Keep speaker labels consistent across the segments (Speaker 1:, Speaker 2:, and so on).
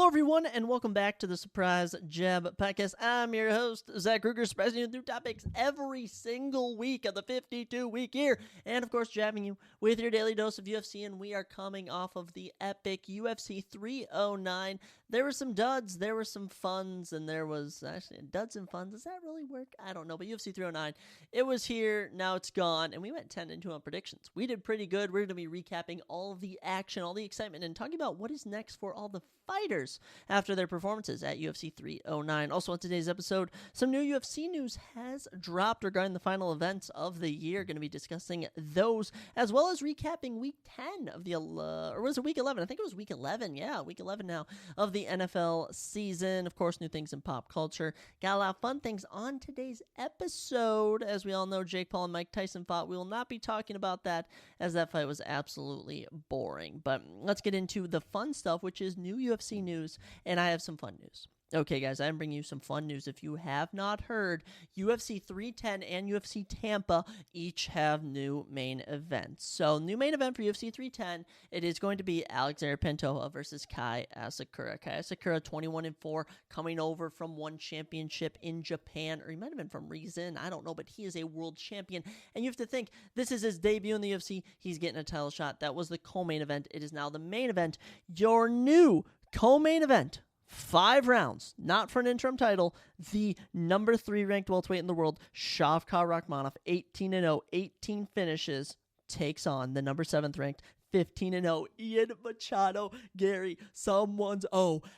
Speaker 1: Hello, everyone, and welcome back to the Surprise Jab Podcast. I'm your host, Zach Kruger, surprising you with new topics every single week of the 52-week year. And, of course, jabbing you with your daily dose of UFC, and we are coming off of the epic UFC 309. There were some duds, there were some funs, and there was, actually, duds and funs. Does that really work? I don't know, but UFC 309, it was here, now it's gone, and we went 10-2 on predictions. We did pretty good. We're going to be recapping all of the action, all the excitement, and talking about what is next for all the fighters after their performances at UFC 309. Also on today's episode, some new UFC news has dropped regarding the final events of the year. Going to be discussing those, as well as recapping week 10 of the, or was it week 11? I think it was week 11. Yeah, week 11 now of the NFL season. Of course, new things in pop culture. Got a lot of fun things on today's episode. As we all know, Jake Paul and Mike Tyson fought. We will not be talking about that, as that fight was absolutely boring. But let's get into the fun stuff, which is new UFC news, and I have some fun news. Okay, guys, I'm bringing you some fun news. If you have not heard, UFC 310 and UFC Tampa each have new main events. So, new main event for UFC 310, it is going to be Alexander Pantoja versus Kai Asakura. Kai Asakura, 21-4, coming over from one championship in Japan, or he might have been from Rizin, I don't know, but he is a world champion. And you have to think, this is his debut in the UFC. He's getting a title shot. That was the co-main event. It is now the main event. Your new co-main event. 5 rounds, not for an interim title. The number 3 ranked welterweight in the world, Shavkat Rakhmonov, 18-0, 18 finishes, takes on the number 7th ranked, 15-0, Ian Machado. Gary, someone's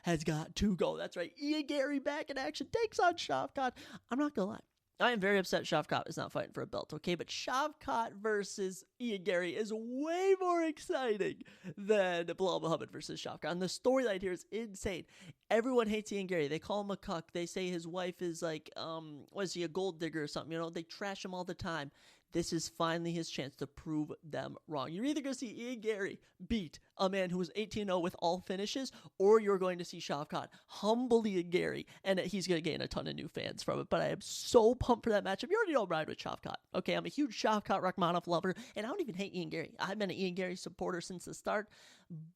Speaker 1: has got to go. That's right, Ian Gary back in action, takes on Shavkat. I'm not gonna lie, I am very upset Shavkat is not fighting for a belt, okay? But Shavkat versus Ian Gary is way more exciting than Bilal Muhammad versus Shavkat. And the storyline here is insane. Everyone hates Ian Gary. They call him a cuck. They say his wife is like, was he a gold digger or something? You know, they trash him all the time. This is finally his chance to prove them wrong. You're either going to see Ian Gary beat a man who was 18-0 with all finishes, or you're going to see Shavkat humble Ian Gary, and he's going to gain a ton of new fans from it. But I am so pumped for that matchup. You already know I'm riding with Shavkat. Okay, I'm a huge Shavkat Rakhmonov lover, and I don't even hate Ian Gary. I've been an Ian Gary supporter since the start,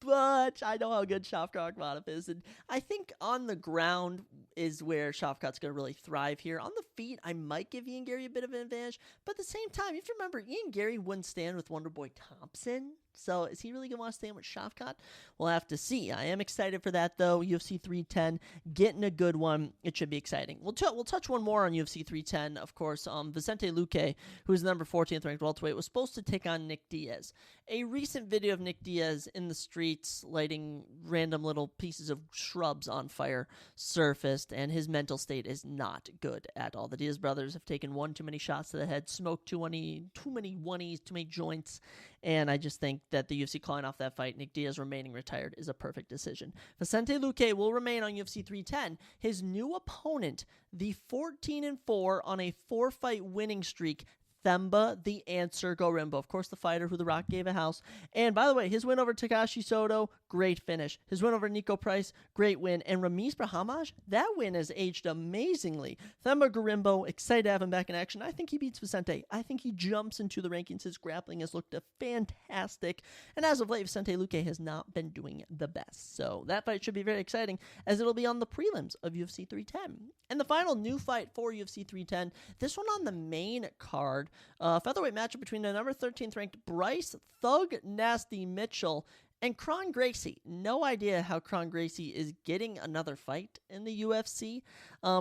Speaker 1: but I know how good Shavkat Rakhmonov is, and I think on the ground is where Shavkat's going to really thrive here. On the feet, I might give Ian Gary a bit of an advantage, but at the same time, you have to remember, Ian Gary wouldn't stand with Wonderboy Thompson. So is he really going to want to stand with Shavkat? We'll have to see. I am excited for that, though. UFC 310, getting a good one. It should be exciting. We'll touch one more on UFC 310. Of course, Vicente Luque, who is the number 14th ranked welterweight, was supposed to take on Nick Diaz. A recent video of Nick Diaz in the streets lighting random little pieces of shrubs on fire surfaced, and his mental state is not good at all. The Diaz brothers have taken one too many shots to the head, smoked too many oneies, too many joints, and I just think that the UFC calling off that fight, Nick Diaz remaining retired, is a perfect decision. Vicente Luque will remain on UFC 310. His new opponent, the 14-4 on a 4-fight winning streak, Themba the Answer Gorimbo. Of course, the fighter who The Rock gave a house. And by the way, his win over Takashi Soto, great finish. His win over Nico Price, great win. And Ramiz Brahimaj, that win has aged amazingly. Themba Gorimbo, excited to have him back in action. I think he beats Vicente. I think he jumps into the rankings. His grappling has looked fantastic. And as of late, Vicente Luque has not been doing the best. So that fight should be very exciting, as it'll be on the prelims of UFC 310. And the final new fight for UFC 310, this one on the main card, featherweight matchup between the number 13th ranked Bryce Thug Nasty Mitchell and Kron Gracie. No idea how Kron Gracie is getting another fight in the UFC.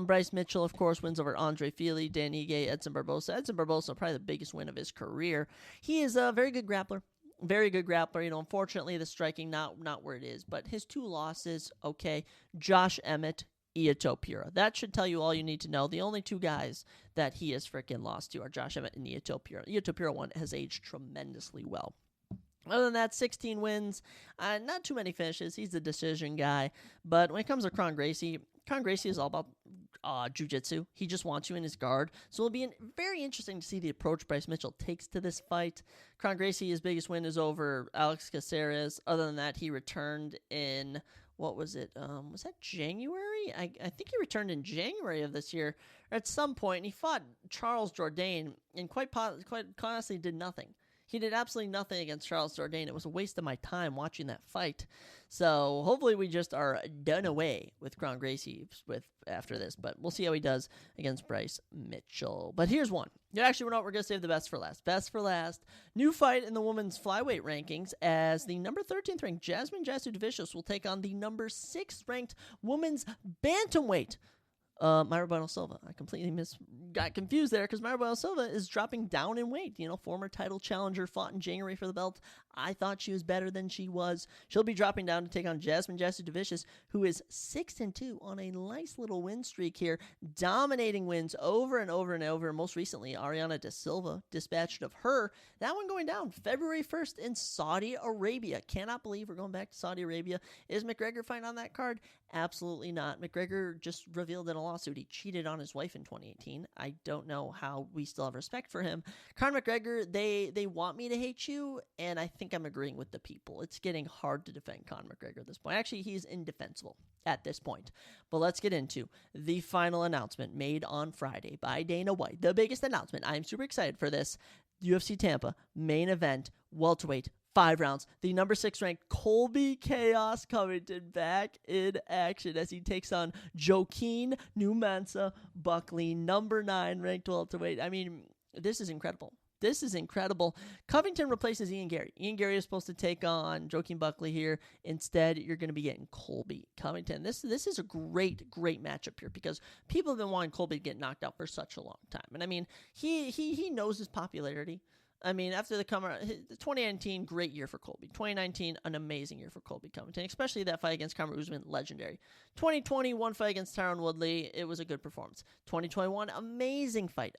Speaker 1: Bryce Mitchell, of course, wins over Andre Fili, Dan Ige, Edson Barbosa. Edson Barbosa, probably the biggest win of his career. He is a very good grappler. Very good grappler. You know, unfortunately, the striking not where it is. But his 2 losses, okay. Josh Emmett, Ito Pura. That should tell you all you need to know. The only 2 guys that he has freaking lost to are Josh Emmett and Ito Pura. Ito Pura one has aged tremendously well. Other than that, 16 wins, not too many finishes. He's a decision guy. But when it comes to Kron Gracie is all about jiu-jitsu. He just wants you in his guard. So it'll be very interesting to see the approach Bryce Mitchell takes to this fight. Kron Gracie, his biggest win is over Alex Caceres. Other than that, he returned in, what was it? Was that January? I think he returned in January of this year, or at some point, and he fought Charles Jourdain, and quite honestly did nothing. He did absolutely nothing against Charles Jourdain. It was a waste of my time watching that fight. So hopefully we just are done away with Kron Gracie after this, but we'll see how he does against Bryce Mitchell. But here's one. Actually, we're going to save the best for last. Best for last. New fight in the women's flyweight rankings as the number 13th ranked Jasmine Jasudavicius will take on the number 6th ranked women's bantamweight Mayra Bueno Silva. I completely got confused there because Mayra Bueno Silva is dropping down in weight. Former title challenger, fought in January for the belt. I thought she was better than she was. She'll be dropping down to take on Jasmine Jasudavicius, who is 6-2 on a nice little win streak here, dominating wins over and over and over. Most recently, Ariana Da Silva dispatched of her. That one going down February 1st in Saudi Arabia. Cannot believe we're going back to Saudi Arabia. Is McGregor fighting on that card? Absolutely not. McGregor just revealed in a lawsuit he cheated on his wife in 2018. I don't know how we still have respect for him. Conor McGregor, they want me to hate you, and I think I'm agreeing with the people. It's getting hard to defend Conor McGregor at this point. Actually, he's indefensible at this point. But let's get into the final announcement made on Friday by Dana White. The biggest announcement. I'm super excited for this. UFC Tampa Main Event, welterweight, 5 rounds. The number 6 ranked Colby Chaos Covington back in action as he takes on Joaquin Numanza Buckley, number 9 ranked welterweight. I mean, this is incredible. This is incredible. Covington replaces Ian Gary. Ian Gary is supposed to take on Joaquin Buckley here. Instead, you're going to be getting Colby Covington. This is a great matchup here because people have been wanting Colby to get knocked out for such a long time. And I mean, he knows his popularity. I mean, after the 2019, great year for Colby. 2019, an amazing year for Colby Covington, especially that fight against Kamaru Usman, legendary. 2020, one fight against Tyron Woodley, it was a good performance. 2021, amazing fight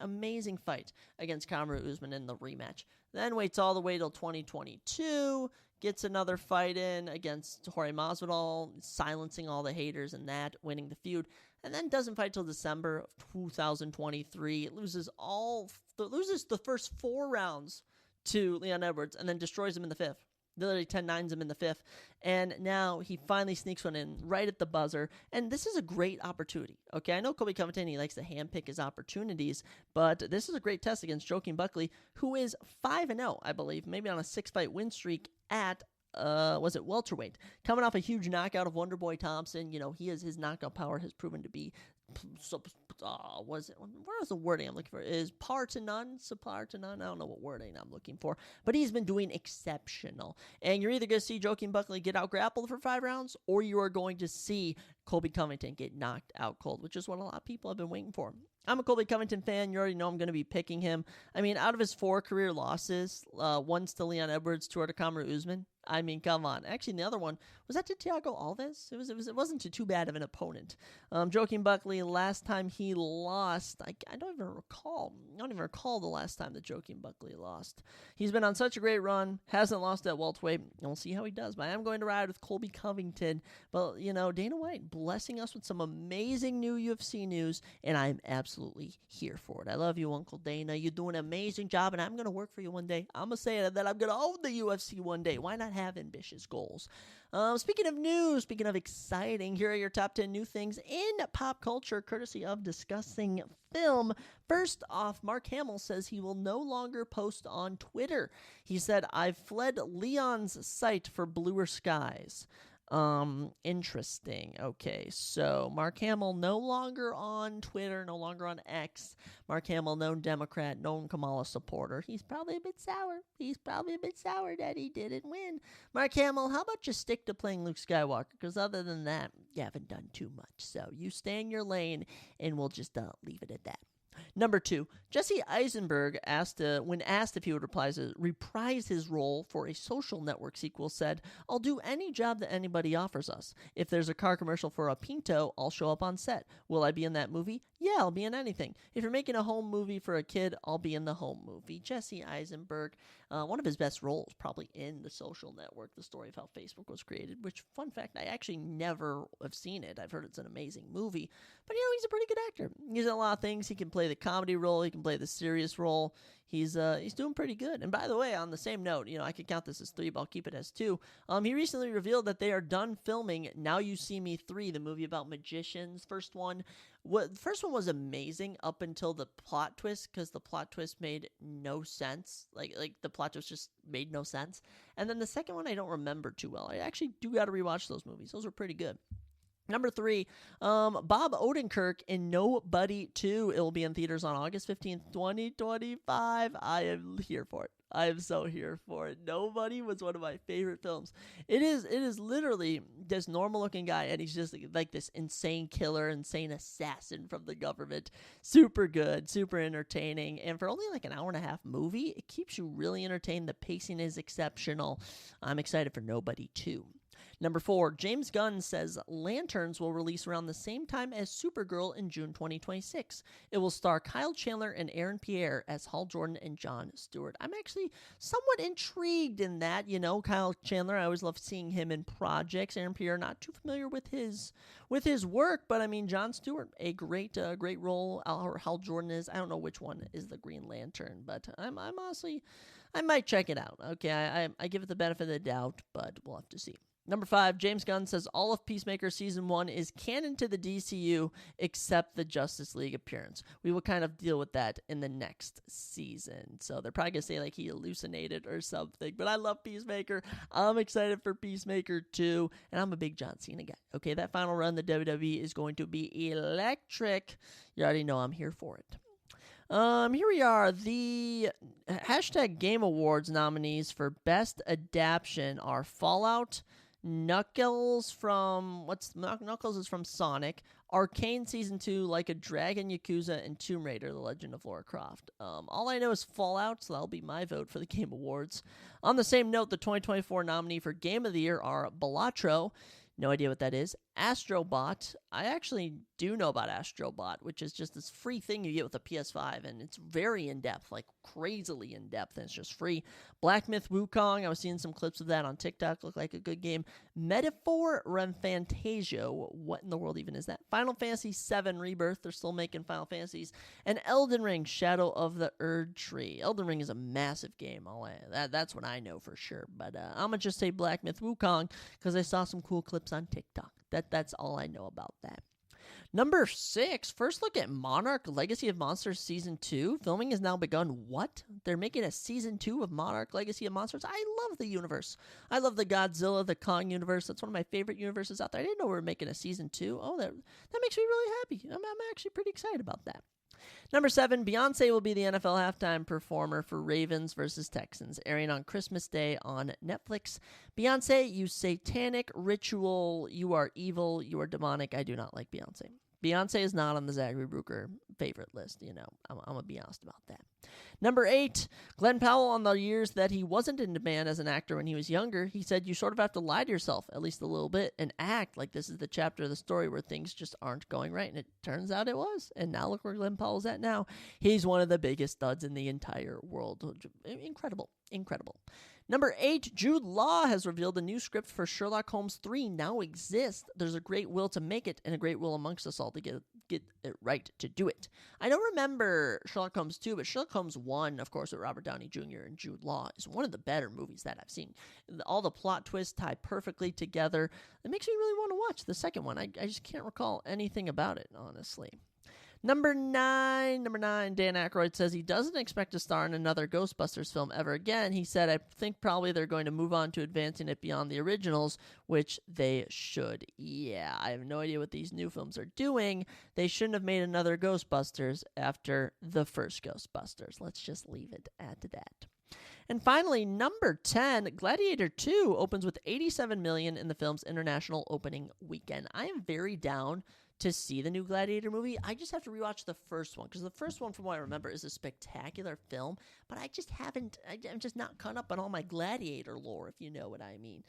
Speaker 1: against Kamaru Usman in the rematch. Then waits all the way till 2022, gets another fight in against Jorge Masvidal, silencing all the haters and that, winning the feud, and then doesn't fight till December of 2023. Loses the first 4 rounds to Leon Edwards and then destroys him in the 5th. Literally 10-9s him in the 5th. And now he finally sneaks one in right at the buzzer. And this is a great opportunity. Okay, I know Colby Covington, he likes to handpick his opportunities, but this is a great test against Joaquin Buckley, who is 5-0, I believe, maybe on a 6-fight win streak at welterweight. Coming off a huge knockout of Wonderboy Thompson. His knockout power has proven to be where is the wording I'm looking for? Is par to none? Subpar to none? I don't know what wording I'm looking for. But he's been doing exceptional. And you're either going to see Joaquin Buckley get out grappled for 5 rounds, or you are going to see Colby Covington get knocked out cold, which is what a lot of people have been waiting for. I'm a Colby Covington fan. You already know I'm going to be picking him. I mean, out of his 4 career losses, one's to Leon Edwards, 2 to Kamaru Usman. I mean, come on. Actually, the other one, was that to Thiago Alves? It wasn't too bad of an opponent. Joaquin Buckley, last time he lost, I don't even recall. I don't even recall the last time that Joaquin Buckley lost. He's been on such a great run, hasn't lost at welterweight, and we'll see how he does. But I am going to ride with Colby Covington. But, Dana White blessing us with some amazing new UFC news, and I'm absolutely here for it. I love you, Uncle Dana. You're doing an amazing job, and I'm going to work for you one day. I'm going to say that I'm going to own the UFC one day. Why not have ambitious goals? Speaking of news, speaking of exciting, here are your top 10 new things in pop culture, courtesy of Discussing Film. First off, Mark Hamill says he will no longer post on Twitter. He said, "I've fled Leon's site for bluer skies." Interesting. Okay, so Mark Hamill no longer on Twitter, no longer on X. Mark Hamill, known Democrat, known Kamala supporter. He's probably a bit sour. That he didn't win. Mark Hamill, how about you stick to playing Luke Skywalker? Because other than that, you haven't done too much. So you stay in your lane, and we'll just leave it at that. Number 2, Jesse Eisenberg, when asked if he would reprise his role for a Social Network sequel, said, "I'll do any job that anybody offers us. If there's a car commercial for a Pinto, I'll show up on set. Will I be in that movie? Yeah, I'll be in anything. If you're making a home movie for a kid, I'll be in the home movie." Jesse Eisenberg, one of his best roles, probably in The Social Network, the story of how Facebook was created, which, fun fact, I actually never have seen it. I've heard it's an amazing movie. But, he's a pretty good actor. He's in a lot of things. He can play the comedy role. He can play the serious role. he's doing pretty good. And by the way, on the same note, I could count this as 3, but I'll keep it as 2. He recently revealed that they are done filming Now You See Me 3, the movie about magicians. First one was amazing up until the plot twist, because the plot twist made no sense. Like the plot twist just made no sense. And then the second one I don't remember too well. I actually do got to rewatch those movies. Those were pretty good. Number 3, Bob Odenkirk in Nobody 2. It will be in theaters on August 15th, 2025. I am here for it. I am so here for it. Nobody was one of my favorite films. It is literally this normal looking guy, and he's just like this insane killer, insane assassin from the government. Super good, super entertaining, and for only like an hour and a half movie, it keeps you really entertained. The pacing is exceptional. I'm excited for Nobody 2. Number 4, James Gunn says Lanterns will release around the same time as Supergirl in June 2026. It will star Kyle Chandler and Aaron Pierre as Hal Jordan and Jon Stewart. I'm actually somewhat intrigued in that. Kyle Chandler, I always love seeing him in projects. Aaron Pierre, not too familiar with his work, but I mean, Jon Stewart, a great role. Hal Jordan is, I don't know which one is the Green Lantern, but I'm honestly, I might check it out. Okay, I give it the benefit of the doubt, but we'll have to see. Number 5, James Gunn says all of Peacemaker Season 1 is canon to the DCU except the Justice League appearance. We will kind of deal with that in the next season. So they're probably going to say like he hallucinated or something. But I love Peacemaker. I'm excited for Peacemaker 2. And I'm a big John Cena guy. Okay, that final run, the WWE is going to be electric. You already know I'm here for it. Here we are. The #Game Awards nominees for Best Adaptation are Fallout, Knuckles is from Sonic, Arcane Season 2, Like a Dragon, Yakuza, and Tomb Raider, The Legend of Lara Croft. All I know is Fallout, so that'll be my vote for the Game Awards. On the same note, the 2024 nominee for Game of the Year are Balatro, no idea what that is, Astrobot. I actually do know about Astrobot, which is just this free thing you get with a PS5, and it's very in-depth, like crazily in-depth, and it's just free. Black Myth Wukong, I was seeing some clips of that on TikTok, looked like a good game. Metaphor Fantasio, what in the world even is that? Final Fantasy VII Rebirth, they're still making Final Fantasies. And Elden Ring, Shadow of the Erd Tree. Elden Ring is a massive game, that's what I know for sure, but I'm going to just say Black Myth Wukong, because I saw some cool clips on TikTok. That's all I know about that. Number 6, first look at Monarch Legacy of Monsters Season 2. Filming has now begun. What? They're making a Season 2 of Monarch Legacy of Monsters? I love the universe. I love the Godzilla, the Kong universe. That's one of my favorite universes out there. I didn't know we were making a Season 2. Oh, that makes me really happy. I'm actually pretty excited about that. Number 7, Beyonce will be the NFL halftime performer for Ravens versus Texans, airing on Christmas Day on Netflix. Beyonce, you satanic ritual, you are evil, you are demonic. I do not like Beyonce. Beyonce is not on the Zachary Brooker favorite list, I'm going to be honest about that. Number 8, Glenn Powell, on the years that he wasn't in demand as an actor when he was younger, he said you sort of have to lie to yourself, at least a little bit, and act like this is the chapter of the story where things just aren't going right. And it turns out it was. And now look where Glenn Powell's at now. He's one of the biggest studs in the entire world. Incredible. Number 8, Jude Law has revealed a new script for Sherlock Holmes 3 now exists. There's a great will to make it and a great will amongst us all to get it right to do it. I don't remember Sherlock Holmes 2, but Sherlock Holmes 1, of course, with Robert Downey Jr. and Jude Law, is one of the better movies that I've seen. All the plot twists tie perfectly together. It makes me really want to watch the second one. I just can't recall anything about it, honestly. Number 9, Dan Aykroyd says he doesn't expect to star in another Ghostbusters film ever again. He said, I think probably they're going to move on to advancing it beyond the originals, which they should. Yeah, I have no idea what these new films are doing. They shouldn't have made another Ghostbusters after the first Ghostbusters. Let's just leave it at that. And finally, number 10, Gladiator 2 opens with $87 million in the film's international opening weekend. I am very down to see the new Gladiator movie. I just have to rewatch the first one, because the first one, from what I remember, is a spectacular film, but I'm just not caught up on all my Gladiator lore, if you know what I mean.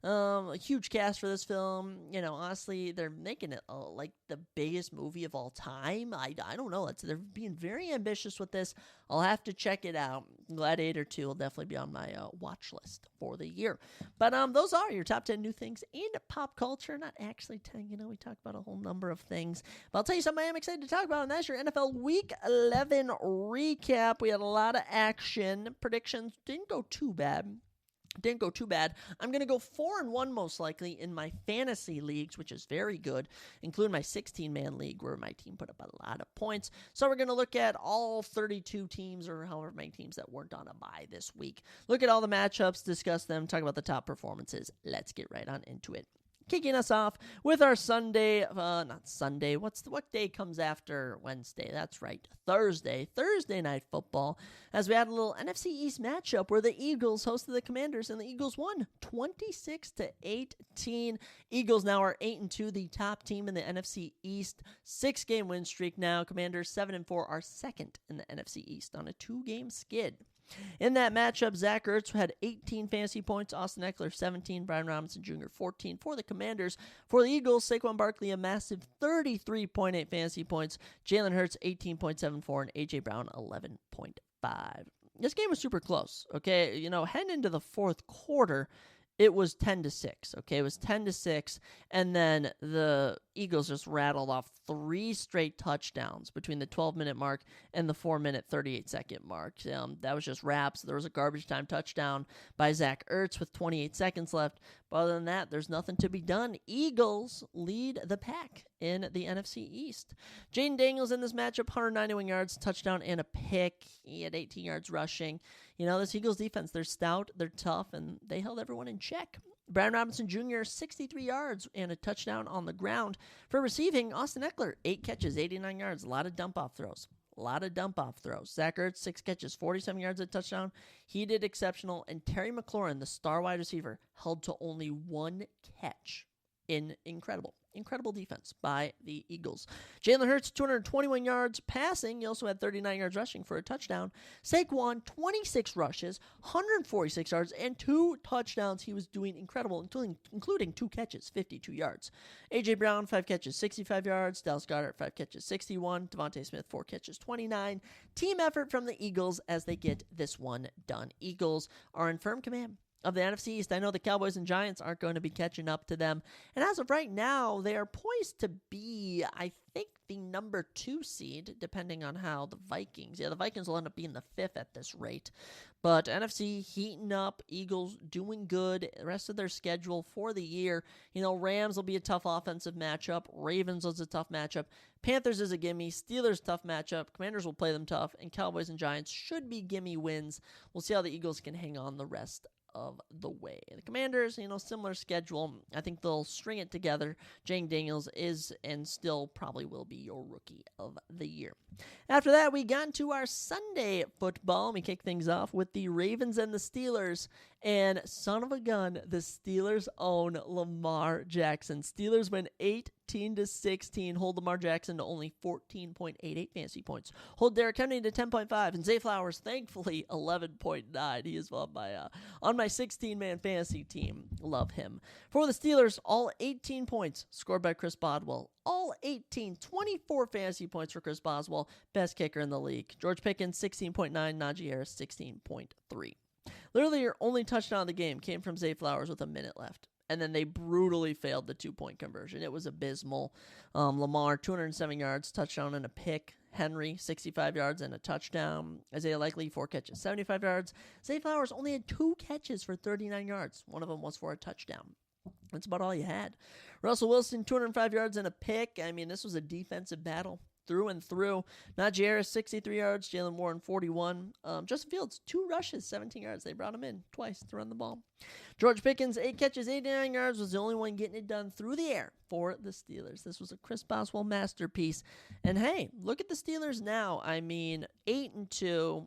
Speaker 1: A huge cast for this film. Honestly, they're making it like the biggest movie of all time. I don't know. They're being very ambitious with this. I'll have to check it out. Gladiator 2 will definitely be on my watch list for the year. But those are your top 10 new things in pop culture. Not actually 10. We talked about a whole number of of things. But I'll tell you something I am excited to talk about, and that's your NFL Week 11 recap. We had a lot of action. Predictions didn't go too bad. I'm going to go 4-1 most likely in my fantasy leagues, which is very good, including my 16-man league where my team put up a lot of points. So we're going to look at all 32 teams or however many teams that weren't on a bye this week. Look at all the matchups, discuss them, talk about the top performances. Let's get right on into it. Kicking us off with our not Sunday, what day comes after Wednesday? That's right, Thursday Night Football, as we had a little NFC East matchup where the Eagles hosted the Commanders, and the Eagles won 26-18. Eagles now are 8-2, the top team in the NFC East, 6-game win streak now. Commanders 7-4 are second in the NFC East on a 2-game skid. In that matchup, Zach Ertz had 18 fantasy points, Austin Eckler 17, Brian Robinson Jr. 14 for the Commanders. For the Eagles, Saquon Barkley a massive 33.8 fantasy points, Jalen Hurts 18.74, and A.J. Brown 11.5. This game was super close, okay? Heading into the fourth quarter, it was 10-6, okay? It was 10-6, and then the Eagles just rattled off 3 straight touchdowns between the 12-minute mark and the 4-minute, 38-second mark. That was just wraps. There was a garbage time touchdown by Zach Ertz with 28 seconds left. But other than that, there's nothing to be done. Eagles lead the pack in the NFC East. Jaden Daniels in this matchup, 191 yards, touchdown, and a pick. He had 18 yards rushing. This Eagles defense, they're stout, they're tough, and they held everyone in check. Brian Robinson Jr., 63 yards and a touchdown on the ground. For receiving, Austin Eckler, 8 catches, 89 yards, a lot of dump-off throws. Zach Ertz, 6 catches, 47 yards, a touchdown. He did exceptional, and Terry McLaurin, the star wide receiver, held to only 1 catch. Incredible defense by the Eagles. Jalen Hurts, 221 yards passing. He also had 39 yards rushing for a touchdown. Saquon, 26 rushes, 146 yards, and 2 touchdowns. He was doing incredible, including 2 catches, 52 yards. A.J. Brown, 5 catches, 65 yards. Dallas Goedert, 5 catches, 61. Devontae Smith, 4 catches, 29. Team effort from the Eagles as they get this one done. Eagles are in firm command of the NFC East. I know the Cowboys and Giants aren't going to be catching up to them. And as of right now, they are poised to be, I think, the number 2 seed, depending on how the Vikings will end up being the 5th at this rate. But NFC heating up, Eagles doing good. The rest of their schedule for the year, Rams will be a tough offensive matchup. Ravens is a tough matchup. Panthers is a gimme. Steelers, tough matchup. Commanders will play them tough. And Cowboys and Giants should be gimme wins. We'll see how the Eagles can hang on the rest of the way. The Commanders, similar schedule. I think they'll string it together. Jaden Daniels is and still probably will be your rookie of the year. After that, we got into our Sunday football. We kick things off with the Ravens and the Steelers. And son of a gun, the Steelers own Lamar Jackson. Steelers win 18-16, hold Lamar Jackson to only 14.88 fantasy points. Hold Derrick Henry to 10.5, and Zay Flowers, thankfully, 11.9. He is on my 16-man fantasy team. Love him. For the Steelers, all 18 points scored by Chris Boswell. All 18, 24 fantasy points for Chris Boswell, best kicker in the league. George Pickens, 16.9, Najee Harris, 16.3. Literally, your only touchdown of the game came from Zay Flowers with a minute left. And then they brutally failed the 2-point conversion. It was abysmal. Lamar, 207 yards, touchdown and a pick. Henry, 65 yards and a touchdown. Isaiah Likely, 4 catches, 75 yards. Zay Flowers only had 2 catches for 39 yards. One of them was for a touchdown. That's about all you had. Russell Wilson, 205 yards and a pick. I mean, this was a defensive battle through and through. Najee Harris, 63 yards. Jalen Warren, 41. Justin Fields, 2 rushes, 17 yards. They brought him in twice to run the ball. George Pickens, 8 catches, 89 yards, was the only one getting it done through the air for the Steelers. This was a Chris Boswell masterpiece. And hey, look at the Steelers now. I mean, 8-2.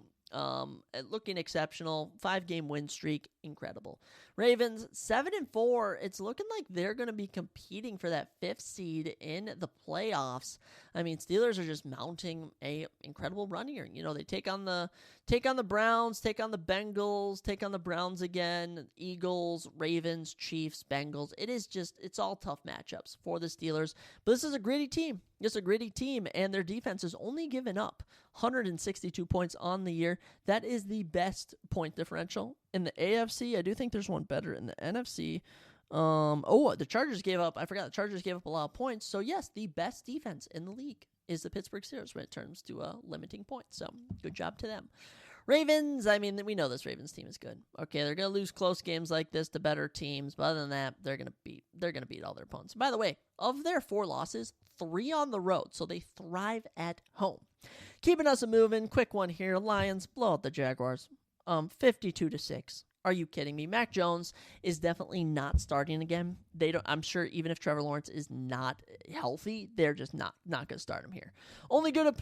Speaker 1: Looking exceptional. 5-game win streak, incredible. Ravens 7-4. It's looking like they're going to be competing for that 5th seed in the playoffs. I mean, Steelers are just mounting a incredible run here. They take on the Browns, take on the Bengals, take on the Browns again, Eagles, Ravens, Chiefs, Bengals. It's all tough matchups for the Steelers. But this is a gritty team. Just a gritty team, and their defense has only given up 162 points on the year. That is the best point differential in the AFC. I do think there's one better in the NFC. The Chargers gave up. I forgot the Chargers gave up a lot of points. So yes, the best defense in the league is the Pittsburgh Steelers when it comes to limiting points. So good job to them. Ravens, I mean, we know this Ravens team is good. Okay, they're going to lose close games like this to better teams, but other than that, they're going to beat all their opponents. By the way, of their 4 losses, 3 on the road, so they thrive at home. Keeping us moving, quick one here. Lions blow out the Jaguars, 52-6. Are you kidding me? Mac Jones is definitely not starting again. I'm sure even if Trevor Lawrence is not healthy, they're just not going to start him here. Only good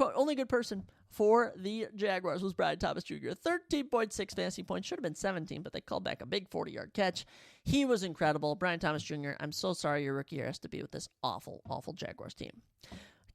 Speaker 1: person for the Jaguars was Brian Thomas Jr. 13.6 fantasy points. Should have been 17, but they called back a big 40-yard catch. He was incredible. Brian Thomas Jr., I'm so sorry your rookie year has to be with this awful, awful Jaguars team.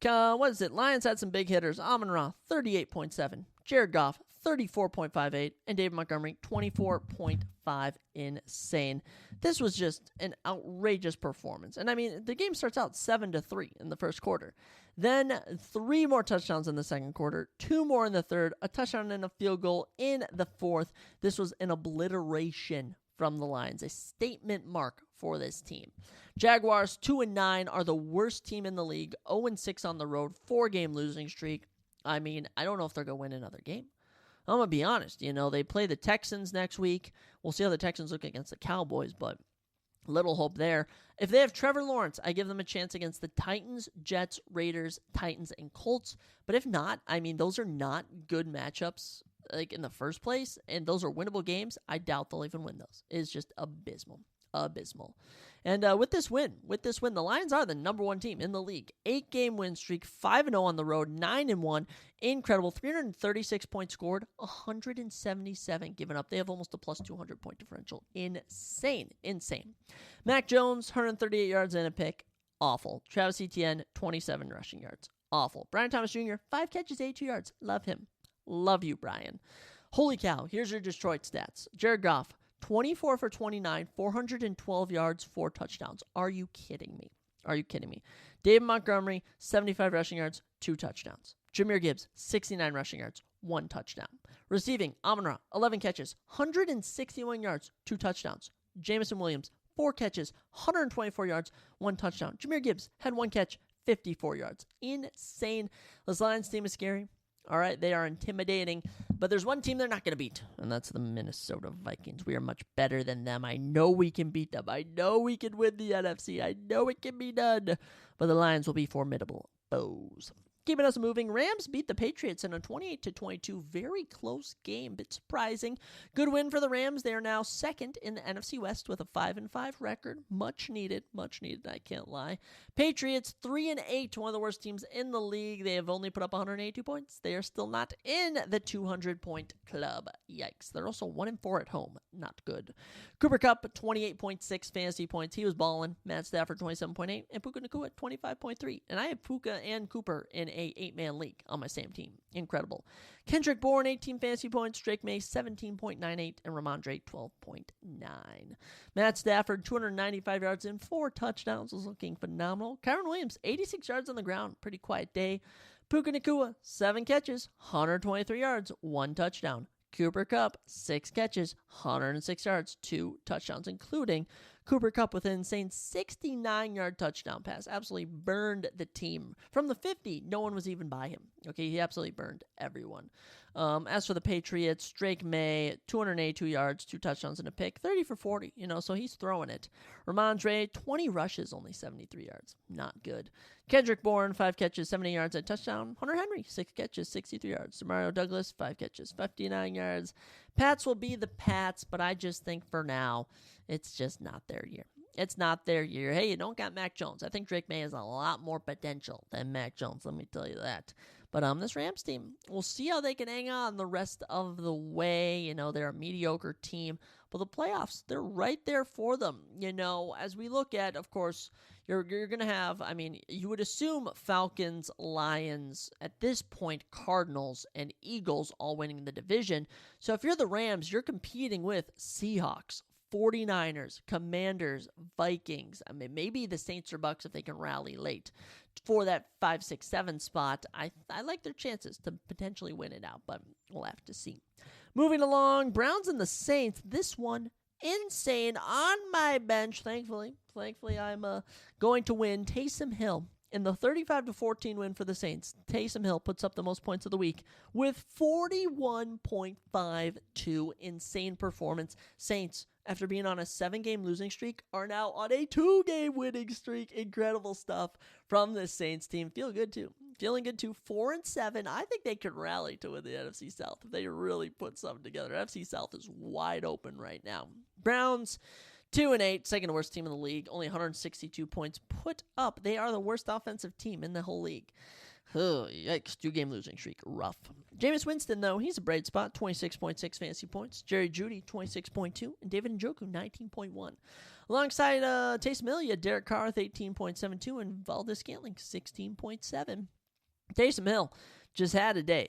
Speaker 1: What is it? Lions had some big hitters. Amon-Ra, 38.7. Jared Goff, 34.58, and David Montgomery, 24.5. Insane. This was just an outrageous performance. And I mean, the game starts out 7-3 in the first quarter. Then 3 more touchdowns in the second quarter, 2 more in the third, a touchdown and a field goal in the fourth. This was an obliteration from the Lions, a statement mark for this team. Jaguars, 2-9, are the worst team in the league, 0-6 on the road, 4-game losing streak. I mean, I don't know if they're going to win another game. I'm going to be honest. They play the Texans next week. We'll see how the Texans look against the Cowboys, but little hope there. If they have Trevor Lawrence, I give them a chance against the Titans, Jets, Raiders, Titans, and Colts. But if not, I mean, those are not good matchups in the first place, and those are winnable games. I doubt they'll even win those. It's just abysmal. And with this win, the Lions are the number 1 team in the league. 8-game win streak, 5-0 on the road, 9-1. Incredible. 336 points scored, 177 given up. They have almost a plus 200 point differential. Insane. Mac Jones, 138 yards and a pick. Awful. Travis Etienne, 27 rushing yards. Awful. Brian Thomas Jr., 5 catches, 82 yards. Love him. Love you, Brian. Holy cow. Here's your Detroit stats. Jared Goff, 24 for 29, 412 yards, 4 touchdowns. Are you kidding me? David Montgomery, 75 rushing yards, 2 touchdowns. Jahmyr Gibbs, 69 rushing yards, 1 touchdown. Receiving, Amon-Ra, 11 catches, 161 yards, 2 touchdowns. Jameson Williams, 4 catches, 124 yards, 1 touchdown. Jahmyr Gibbs had 1 catch, 54 yards. Insane. This Lions team is scary. All right, they are intimidating, but there's one team they're not going to beat, and that's the Minnesota Vikings. We are much better than them. I know we can beat them. I know we can win the NFC. I know it can be done, but the Lions will be formidable foes. Keeping us moving, Rams beat the Patriots in a 28-22, very close game, bit surprising. Good win for the Rams. They are now second in the NFC West with a 5-5 record. Much needed, I can't lie. Patriots 3-8, one of the worst teams in the league. They have only put up 182 points. They are still not in the 200-point club. Yikes. They're also 1-4 at home. Not good. Cooper Kupp, 28.6 fantasy points. He was balling. Matt Stafford, 27.8, and Puka Nacua, 25.3. And I have Puka and Cooper in a 8-man league on my same team. Incredible. Kendrick Bourne, 18 fantasy points. Drake May, 17.98. And Ramondre, 12.9. Matt Stafford, 295 yards and 4 touchdowns. Was looking phenomenal. Kyron Williams, 86 yards on the ground. Pretty quiet day. Puka Nacua, 7 catches, 123 yards, 1 touchdown. Cooper Kupp, 6 catches, 106 yards, 2 touchdowns, including Cooper Kupp with an insane 69-yard touchdown pass. Absolutely burned the team. From the 50, no one was even by him. Okay, he absolutely burned everyone. As for the Patriots, Drake May, 282 yards, 2 touchdowns, and a pick. 30 for 40, so he's throwing it. Ramondre, 20 rushes, only 73 yards. Not good. Kendrick Bourne, 5 catches, 70 yards, and a touchdown. Hunter Henry, 6 catches, 63 yards. Demario Douglas, 5 catches, 59 yards. Pats will be the Pats, but I just think for now, it's just not their year. It's not their year. Hey, you don't got Mac Jones. I think Drake May has a lot more potential than Mac Jones, let me tell you that. But this Rams team, we'll see how they can hang on the rest of the way. They're a mediocre team. But the playoffs, they're right there for them. As we look at, of course, you're going to have, you would assume Falcons, Lions, at this point, Cardinals, and Eagles all winning the division. So if you're the Rams, you're competing with Seahawks, 49ers, Commanders, Vikings. Maybe the Saints or Bucks if they can rally late for that 5, 6, 7 spot. I like their chances to potentially win it out, but we'll have to see. Moving along, Browns and the Saints. This one, insane. On my bench, thankfully I'm going to win. Taysom Hill in the 35-14 win for the Saints. Taysom Hill puts up the most points of the week with 41.52. Insane performance. Saints, after being on a 7-game losing streak, are now on a 2-game winning streak. Incredible stuff from this Saints team. Feeling good too. 4-7. I think they could rally to win the NFC South if they really put something together. NFC South is wide open right now. Browns, 2-8, second worst team in the league. Only 162 points put up. They are the worst offensive team in the whole league. Oh, yikes. 2-game losing streak. Rough. Jameis Winston, though, he's a bright spot. 26.6 fantasy points. Jerry Jeudy, 26.2. And David Njoku, 19.1. Alongside Taysom Hill, you had Derek Carr with 18.72 and Valdez-Scantling, 16.7. Taysom Hill just had a day.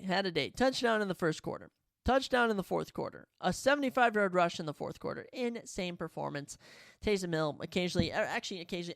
Speaker 1: Touchdown in the first quarter. Touchdown in the fourth quarter. A 75-yard rush in the fourth quarter. Insane performance. Taysom Hill occasionally,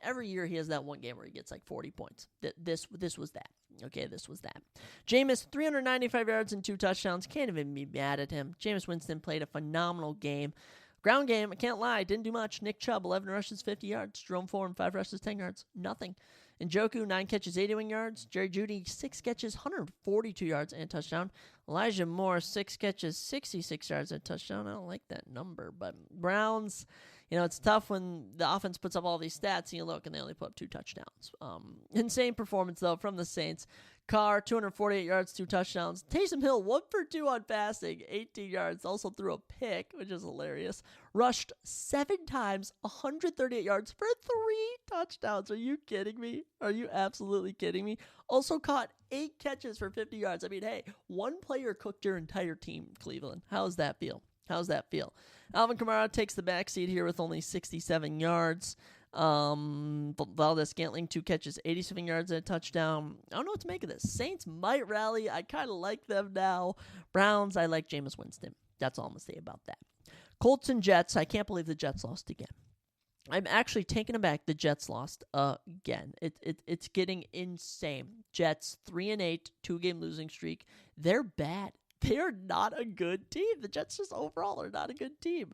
Speaker 1: every year he has that one game where he gets like 40 points. This was that. Okay, this was that. Jameis, 395 yards and 2 touchdowns. Can't even be mad at him. Jameis Winston played a phenomenal game. Ground game, I can't lie, didn't do much. Nick Chubb, 11 rushes, 50 yards. Jerome Ford, 5 rushes, 10 yards. Nothing. Njoku, 9 catches, 81 yards. Jerry Jeudy, 6 catches, 142 yards and a touchdown. Elijah Moore, 6 catches, 66 yards and a touchdown. I don't like that number, but Browns, it's tough when the offense puts up all these stats and you look and they only put up 2 touchdowns. Insane performance, though, from the Saints. Carr, 248 yards, 2 touchdowns. Taysom Hill, 1 for 2 on passing, 18 yards. Also threw a pick, which is hilarious. Rushed 7 times, 138 yards for 3 touchdowns. Are you kidding me? Are you absolutely kidding me? Also caught 8 catches for 50 yards. I mean, hey, one player cooked your entire team, Cleveland. How's that feel? Alvin Kamara takes the backseat here with only 67 yards. Valdez-Scantling, 2 catches, 87 yards and a touchdown. I don't know what to make of this. Saints might rally. I kind of like them now. Browns, I like Jameis Winston. That's all I'm going to say about that. Colts and Jets, I can't believe the Jets lost again. I'm actually taken aback the Jets lost again. It's getting insane. Jets, 3-8, 2-game losing streak. They're bad. They are not a good team. The Jets just overall are not a good team.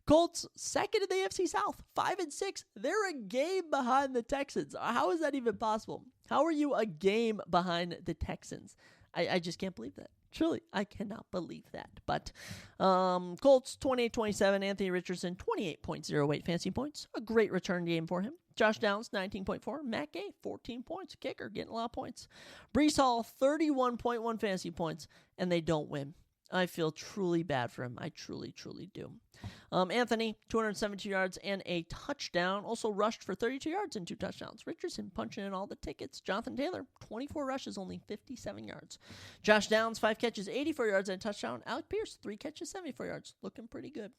Speaker 1: Colts, second in the AFC South, 5-6. They're a game behind the Texans. How is that even possible? How are you a game behind the Texans? I just can't believe that. Truly, I cannot believe that. But Colts, 28-27. Anthony Richardson, 28.08 fantasy points. A great return game for him. Josh Downs, 19.4. Matt Gay, 14 points. Kicker, getting a lot of points. Breece Hall, 31.1 fantasy points. And they don't win. I feel truly bad for him. I truly, truly do. Anthony, 272 yards and a touchdown. Also rushed for 32 yards and 2 touchdowns. Richardson punching in all the tickets. Jonathan Taylor, 24 rushes, only 57 yards. Josh Downs, 5 catches, 84 yards and a touchdown. Alec Pierce, 3 catches, 74 yards. Looking pretty good.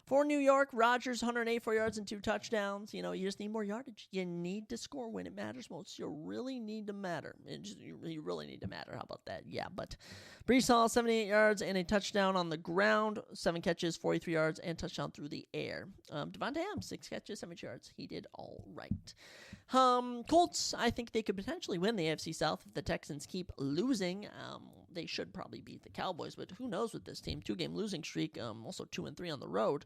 Speaker 1: For New York, Rodgers, 184 yards and 2 touchdowns. You just need more yardage. You need to score when it matters most. You really need to matter. You really need to matter. How about that? Yeah, but Breece Hall, 78 yards and a touchdown on the ground. 7 catches, 43 yards and touchdown through the air. Devontae Adams, 6 catches, 70 yards. He did all right. Colts, I think they could potentially win the AFC South if the Texans keep losing. They should probably beat the Cowboys, but who knows with this team? 2-game losing streak, also 2-3 on the road.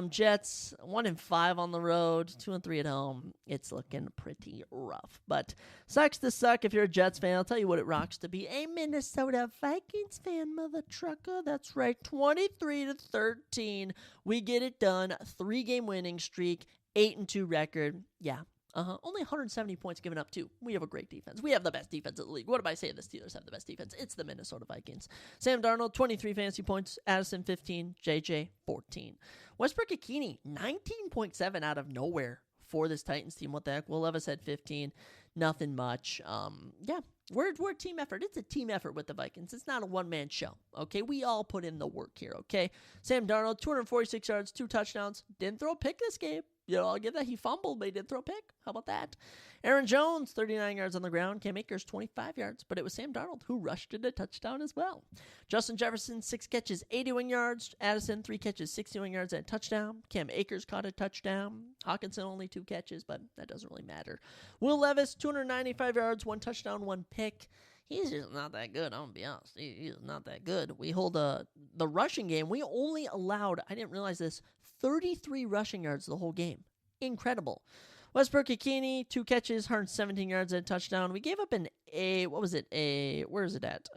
Speaker 1: Jets, 1-5 on the road, 2-3 at home. It's looking pretty rough, but sucks to suck if you're a Jets fan. I'll tell you what it rocks to be a Minnesota Vikings fan, mother trucker. That's right, 23-13. We get it done. 3-game winning streak, 8-2 record. Yeah. Only 170 points given up, too. We have a great defense. We have the best defense in the league. What am I saying? The Steelers have the best defense. It's the Minnesota Vikings. Sam Darnold, 23 fantasy points. Addison, 15. JJ, 14. Westbrook-Ikini, 19.7 out of nowhere for this Titans team. What the heck? Will Levis had 15. Nothing much. Yeah, we're a team effort. It's a team effort with the Vikings. It's not a one-man show, okay? We all put in the work here, okay? Sam Darnold, 246 yards, 2 touchdowns. Didn't throw a pick this game. I'll give that. He fumbled, but he did throw a pick. How about that? Aaron Jones, 39 yards on the ground. Cam Akers, 25 yards. But it was Sam Darnold who rushed in a touchdown as well. Justin Jefferson, 6 catches, 81 yards. Addison, 3 catches, 61 yards and a touchdown. Cam Akers caught a touchdown. Hawkinson, only 2 catches, but that doesn't really matter. Will Levis, 295 yards, 1 touchdown, 1 pick. he's just not that good. I'm going to be honest. He's not that good. We hold the rushing game. We only allowed, I didn't realize this, 33 rushing yards the whole game. Incredible. Westbrook-Ikini, 2 catches, 117 yards and a touchdown. We gave up where is it at?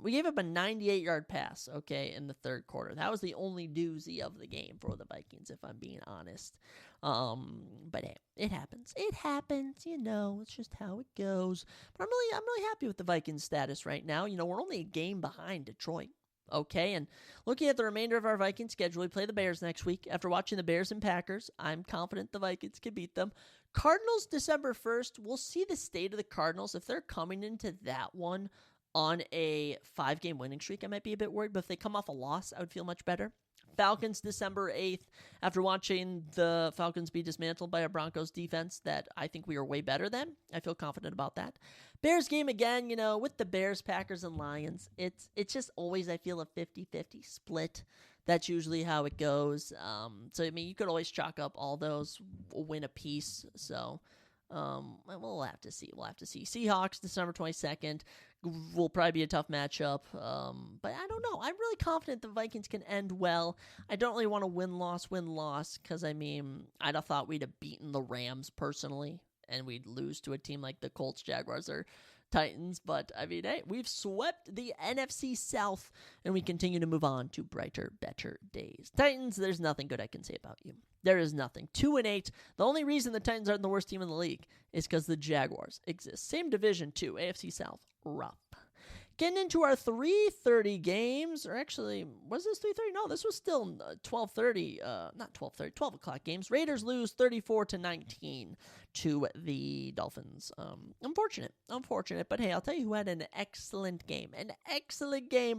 Speaker 1: We gave up a 98-yard pass, okay, in the third quarter. That was the only doozy of the game for the Vikings, if I'm being honest. But hey, it happens. It happens, it's just how it goes. But I'm really happy with the Vikings status right now. We're only a game behind Detroit. Okay, and looking at the remainder of our Vikings schedule, we play the Bears next week. After watching the Bears and Packers, I'm confident the Vikings can beat them. Cardinals, December 1st. We'll see the state of the Cardinals. If they're coming into that one on a 5-game winning streak, I might be a bit worried. But if they come off a loss, I would feel much better. Falcons, December 8th. After watching the Falcons be dismantled by a Broncos defense that I think we are way better than, I feel confident about that. Bears game again, with the Bears, Packers, and Lions. It's just always, I feel, a 50-50 split. That's usually how it goes. So, you could always chalk up all those, win a piece. So, we'll have to see. Seahawks, December 22nd. Will probably be a tough matchup. But I don't know. I'm really confident the Vikings can end well. I don't really want to win-loss, because, I'd have thought we'd have beaten the Rams personally, and we'd lose to a team like the Colts, Jaguars, or Titans. But, hey, we've swept the NFC South, and we continue to move on to brighter, better days. Titans, there's nothing good I can say about you. There is nothing. 2-8. The only reason the Titans aren't the worst team in the league is because the Jaguars exist. Same division, too. AFC South. Rough. Getting into our 3:30 games, or actually, was this 3:30? No, this was still 12:30. Not 12:30. 12 o'clock games. Raiders lose 34-19 to the Dolphins. Unfortunate. But hey, I'll tell you who had an excellent game.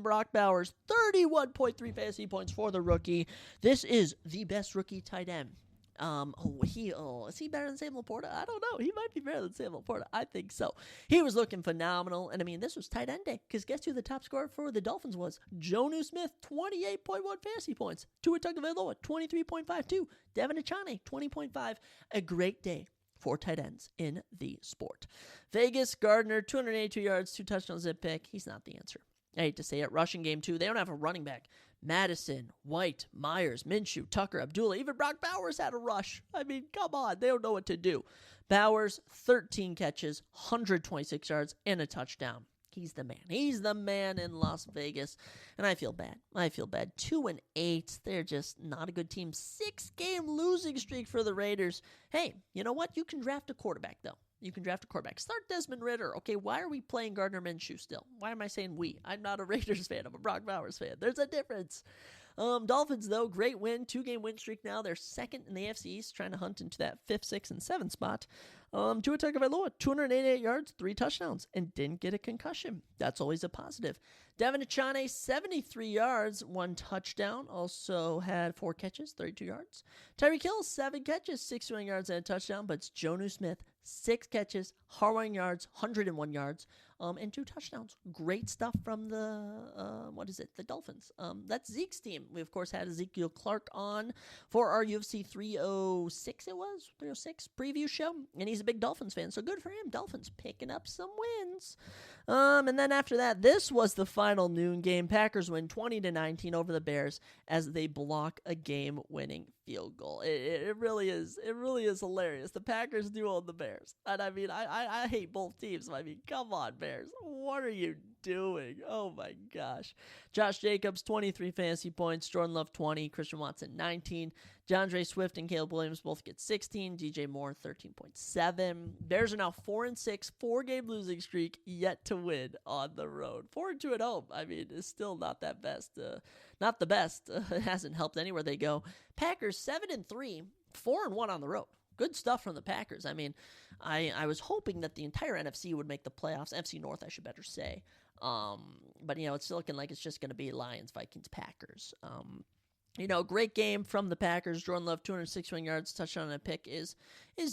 Speaker 1: Brock Bowers, 31.3 fantasy points for the rookie. This is the best rookie tight end. Is he better than Sam Laporta? I don't know. He might be better than Sam Laporta. I think so. He was looking phenomenal. And this was tight end day, because guess who the top scorer for the Dolphins was? Jonnu Smith, 28.1 fantasy points. Tua Tagovailoa, 23.52. Devin Achane, 20.5. A great day for tight ends in the sport. Vegas, Gardner, 282 yards, 2 touchdowns and a pick. He's not the answer. I hate to say it. Rushing game, too. They don't have a running back. Madison, White, Myers, Minshew, Tucker, Abdullah, even Brock Bowers had a rush. Come on. They don't know what to do. Bowers, 13 catches, 126 yards, and a touchdown. He's the man. He's the man in Las Vegas. And I feel bad. 2-8. They're just not a good team. 6-game losing streak for the Raiders. Hey, you know what? You can draft a quarterback, though. Start Desmond Ridder. Okay, why are we playing Gardner Minshew still? Why am I saying we? I'm not a Raiders fan. I'm a Brock Bowers fan. There's a difference. Dolphins, though, great win. 2-game win streak now. They're second in the AFC East, trying to hunt into that 5th, 6th, and 7th spot. Tua Tagovailoa, 288 yards, 3 touchdowns, and didn't get a concussion. That's always a positive. Devin Achane, 73 yards, 1 touchdown. Also had 4 catches, 32 yards. Tyreek Hill, 7 catches, 61 yards, and a touchdown. But it's Jonnu Smith, 6 catches, 101 yards, 101 yards, and 2 touchdowns. Great stuff from the Dolphins. That's Zeke's team. We, of course, had Ezekiel Clark on for our UFC 306 preview show, and he's a big Dolphins fan, so good for him. Dolphins picking up some wins. And then after that, this was the final noon game. Packers win 20-19 over the Bears as they block a game-winning field goal. It really is hilarious. The Packers do own the Bears. And I hate both teams. Come on, Bears. What are you doing? Oh my gosh. Josh Jacobs, 23 fantasy points. Jordan Love, 20. Christian Watson, 19. DeAndre Swift and Caleb Williams both get 16. DJ Moore, 13.7. Bears are now 4-6, 4-game losing streak, yet to win on the road. 4-2 at home. It's still not that best. Not the best. It hasn't helped anywhere they go. Packers 7-3, 4-1 on the road. Good stuff from the Packers. I was hoping that the entire NFC would make the playoffs. NFC North, I should better say. But it's still looking like it's just going to be Lions, Vikings, Packers. Great game from the Packers. Jordan Love, 261 yards, touchdown and a pick is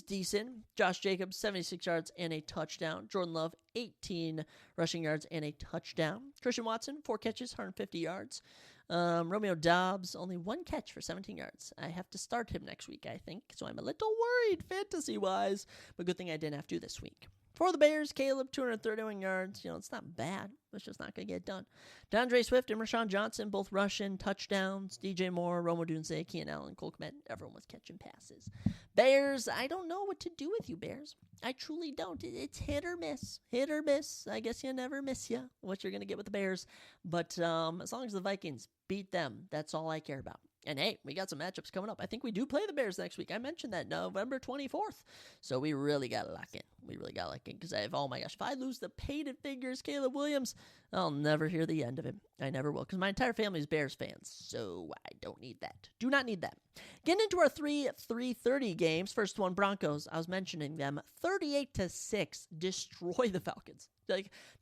Speaker 1: decent. Josh Jacobs, 76 yards and a touchdown. Jordan Love, 18 rushing yards and a touchdown. Christian Watson, 4 catches, 150 yards. Romeo Doubs, only 1 catch for 17 yards. I have to start him next week, I think, so I'm a little worried fantasy-wise, but good thing I didn't have to this week. For the Bears, Caleb, 231 yards. It's not bad. It's just not going to get done. DeAndre Swift and Rashawn Johnson, both rushing touchdowns. DJ Moore, Roma Dunze, Keenan Allen, Cole Kmet. Everyone was catching passes. Bears, I don't know what to do with you, Bears. I truly don't. It's hit or miss. Hit or miss. I guess you never miss what you're going to get with the Bears. But as long as the Vikings beat them, that's all I care about. And hey, we got some matchups coming up. I think we do play the Bears next week. I mentioned that November 24th. So we really got to lock in. Because oh my gosh, if I lose the painted fingers, Caleb Williams, I'll never hear the end of him. I never will, because my entire family is Bears fans. So I don't need that. Do not need that. Getting into our 3:30 games. First one, Broncos. I was mentioning them. 38-6, destroy the Falcons.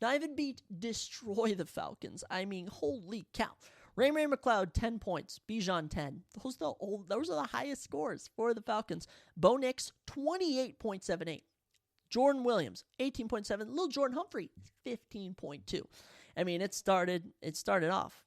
Speaker 1: Not even beat, destroy the Falcons. I mean, holy cow. Ray McLeod, 10 points. Bijan, 10. Those are the highest scores for the Falcons. Bo Nix, 28.78. Jordan Williams, 18.7. Little Jordan Humphrey, 15.2. I mean, it started off,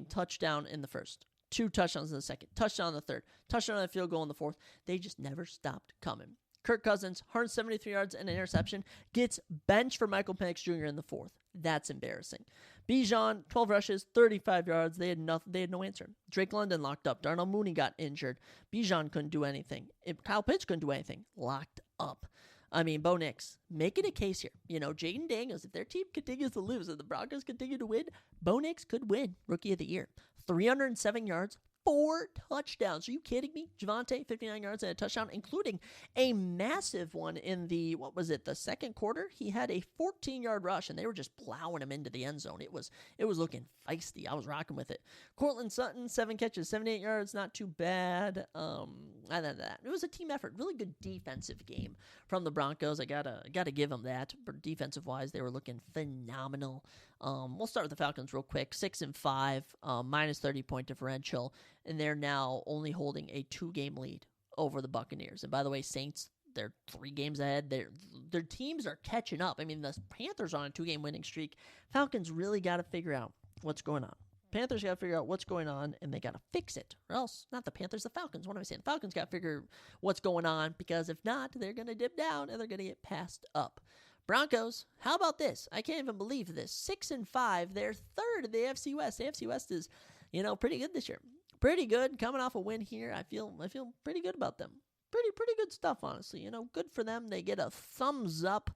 Speaker 1: touchdown in the first. 2 touchdowns in the second. Touchdown in the third. Touchdown on the field goal in the fourth. They just never stopped coming. Kirk Cousins, 173 yards and an interception, gets benched for Michael Penix Jr. in the fourth. That's embarrassing. Bijan, 12 rushes, 35 yards. They had no answer. Drake London locked up. Darnell Mooney got injured. Bijan couldn't do anything. Kyle Pitts couldn't do anything. Locked up. I mean, Bo Nix, making a case here. Jaden Daniels, if their team continues to lose and the Broncos continue to win, Bo Nix could win Rookie of the Year. 307 yards, 4 touchdowns. Are you kidding me? Javonte, 59 yards and a touchdown, including a massive one in the second quarter? He had a 14-yard rush, and they were just plowing him into the end zone. It was looking feisty. I was rocking with it. Cortland Sutton, 7 catches, 78 yards, not too bad. Other than that, it was a team effort. Really good defensive game from the Broncos. I gotta give them that. But defensive-wise, they were looking phenomenal. We'll start with the Falcons real quick. 6-5, minus 30-point differential, and they're now only holding a 2-game lead over the Buccaneers. And by the way, Saints, they're 3 games ahead. Their teams are catching up. I mean, the Panthers are on a 2-game winning streak. Falcons really got to figure out what's going on. Panthers got to figure out what's going on, and they got to fix it. Or else, not the Panthers, the Falcons. What am I saying? Falcons got to figure what's going on, because if not, they're going to dip down, and they're going to get passed up. Broncos, how about this? I can't even believe this. 6-5, they're third in the AFC West. The AFC West is, pretty good this year. Pretty good. Coming off a win here, I feel pretty good about them. Pretty good stuff, honestly. Good for them. They get a thumbs up.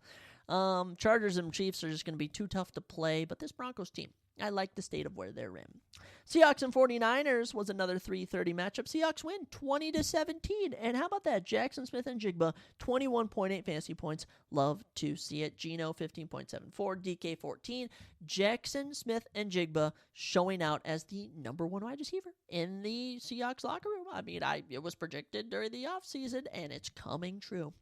Speaker 1: Chargers and Chiefs are just going to be too tough to play, but this Broncos team, I like the state of where they're in. Seahawks and 49ers was another 3:30 matchup. Seahawks win 20-17. And how about that? Jackson Smith and Jigba, 21.8 fantasy points. Love to see it. Geno, 15.74. DK, 14. Jackson Smith and Jigba showing out as the number 1 wide receiver in the Seahawks locker room. I mean, it was projected during the offseason, and it's coming true.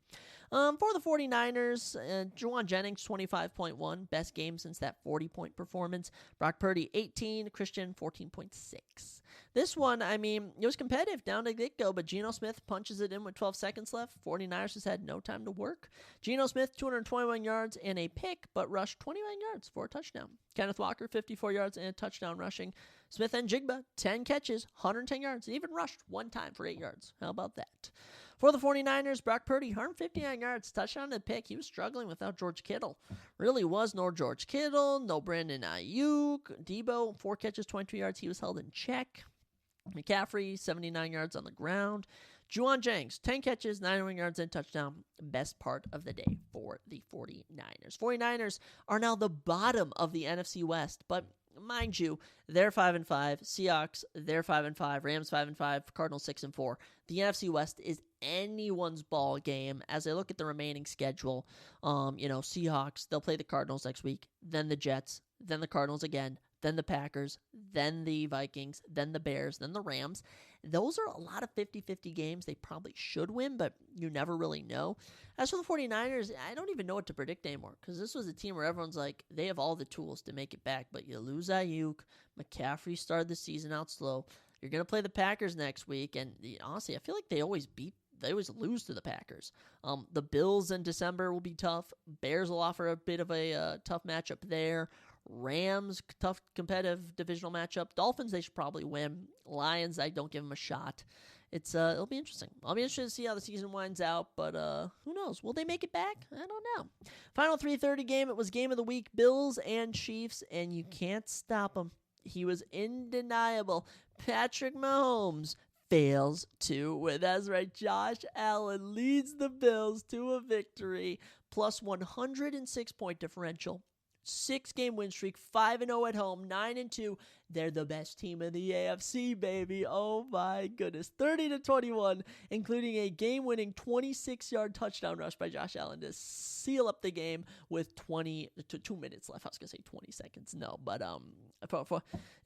Speaker 1: For the 49ers, Juwan Jennings, 25.1. Best game since that 40-point performance. Brock Purdy, 18. Christian, 14.6. This one, it was competitive down to get-go, but Geno Smith punches it in with 12 seconds left. 49ers just had no time to work. Geno Smith, 221 yards and a pick, but rushed 29 yards for a touchdown. Kenneth Walker, 54 yards and a touchdown rushing. Smith and Jigba, 10 catches, 110 yards, and even rushed 1 time for 8 yards. How about that? For the 49ers, Brock Purdy, 159 yards, touchdown and pick. He was struggling without George Kittle. Really was no George Kittle, no Brandon Ayuk. Debo, 4 catches, 22 yards. He was held in check. McCaffrey, 79 yards on the ground. Juwan Jennings, 10 catches, 91 yards and touchdown. Best part of the day for the 49ers. 49ers are now the bottom of the NFC West, but mind you, they're 5-5. Seahawks, they're 5-5. Rams 5-5. Cardinals 6-4. The NFC West is anyone's ball game. As I look at the remaining schedule, Seahawks, they'll play the Cardinals next week, then the Jets, then the Cardinals again, then the Packers, then the Vikings, then the Bears, then the Rams. Those are a lot of 50-50 games they probably should win, but you never really know. As for the 49ers, I don't even know what to predict anymore, because this was a team where everyone's like, they have all the tools to make it back, but you lose Ayuk. McCaffrey started the season out slow. You're going to play the Packers next week, and honestly, I feel like they always lose to the Packers. The Bills in December will be tough. Bears will offer a bit of a tough matchup there. Rams, tough competitive divisional matchup. Dolphins, they should probably win. Lions, I don't give them a shot. it'll be interesting. I'll be interested to see how the season winds out, but who knows? Will they make it back? I don't know. Final 3:30 game. It was game of the week, Bills and Chiefs, and you can't stop him. He was undeniable. Patrick Mahomes fails to win. That's right. Josh Allen leads the Bills to a victory, plus 106-point differential. 6-game win streak, 5-0 at home, 9-2. They're the best team in the AFC, baby. Oh my goodness. 30-21, including a game-winning 26-yard touchdown rush by Josh Allen to seal up the game with 2 minutes left. I was going to say 20 seconds. No, but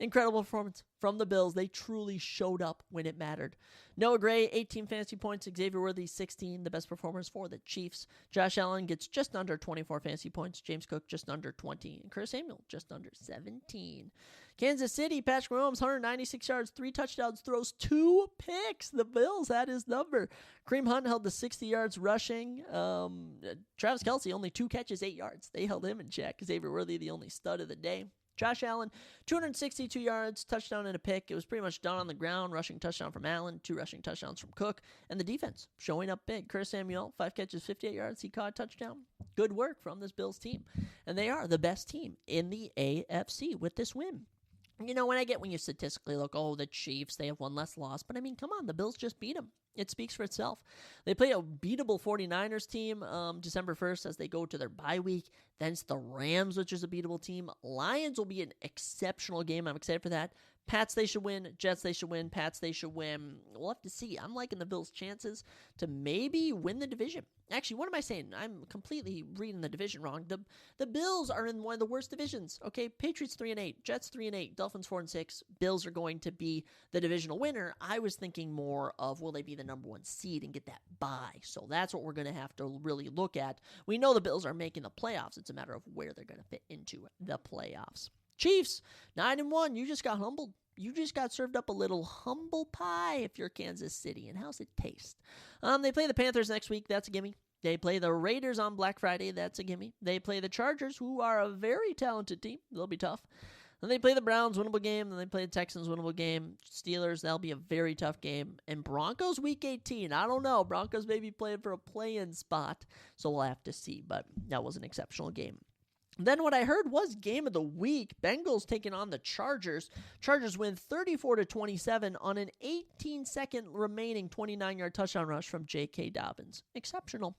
Speaker 1: incredible performance from the Bills. They truly showed up when it mattered. Noah Gray, 18 fantasy points. Xavier Worthy, 16. The best performers for the Chiefs. Josh Allen gets just under 24 fantasy points. James Cook just under 20. And Curtis Samuel just under 17. Kansas City, Patrick Mahomes, 196 yards, 3 touchdowns, throws 2 picks. The Bills had his number. Kareem Hunt held the 60 yards rushing. Travis Kelce, only 2 catches, 8 yards. They held him in check. Xavier Worthy, the only stud of the day. Josh Allen, 262 yards, touchdown and a pick. It was pretty much done on the ground. Rushing touchdown from Allen, 2 rushing touchdowns from Cook. And the defense showing up big. Curtis Samuel, 5 catches, 58 yards. He caught a touchdown. Good work from this Bills team. And they are the best team in the AFC with this win. You know, when you statistically look, the Chiefs, they have 1 less loss. But, I mean, come on, the Bills just beat them. It speaks for itself. They play a beatable 49ers team December 1st as they go to their bye week. Then it's the Rams, which is a beatable team. Lions will be an exceptional game. I'm excited for that. Pats, they should win. Jets, they should win. Pats, they should win. We'll have to see. I'm liking the Bills' chances to maybe win the division. Actually, what am I saying? I'm completely reading the division wrong. The Bills are in one of the worst divisions. Okay, Patriots 3-8, Jets 3-8, Dolphins 4-6. Bills are going to be the divisional winner. I was thinking more of will they be the number 1 seed and get that bye. So that's what we're going to have to really look at. We know the Bills are making the playoffs. It's a matter of where they're going to fit into the playoffs. Chiefs, 9-1. You just got humbled. You just got served up a little humble pie if you're Kansas City. And how's it taste? They play the Panthers next week. That's a gimme. They play the Raiders on Black Friday. That's a gimme. They play the Chargers, who are a very talented team. They'll be tough. Then they play the Browns, winnable game. Then they play the Texans, winnable game. Steelers, that'll be a very tough game. And Broncos, week 18. I don't know. Broncos may be playing for a play-in spot. So we'll have to see. But that was an exceptional game. Then what I heard was game of the week. Bengals taking on the Chargers. Chargers win 34-27 on an 18-second remaining 29-yard touchdown rush from J.K. Dobbins. Exceptional.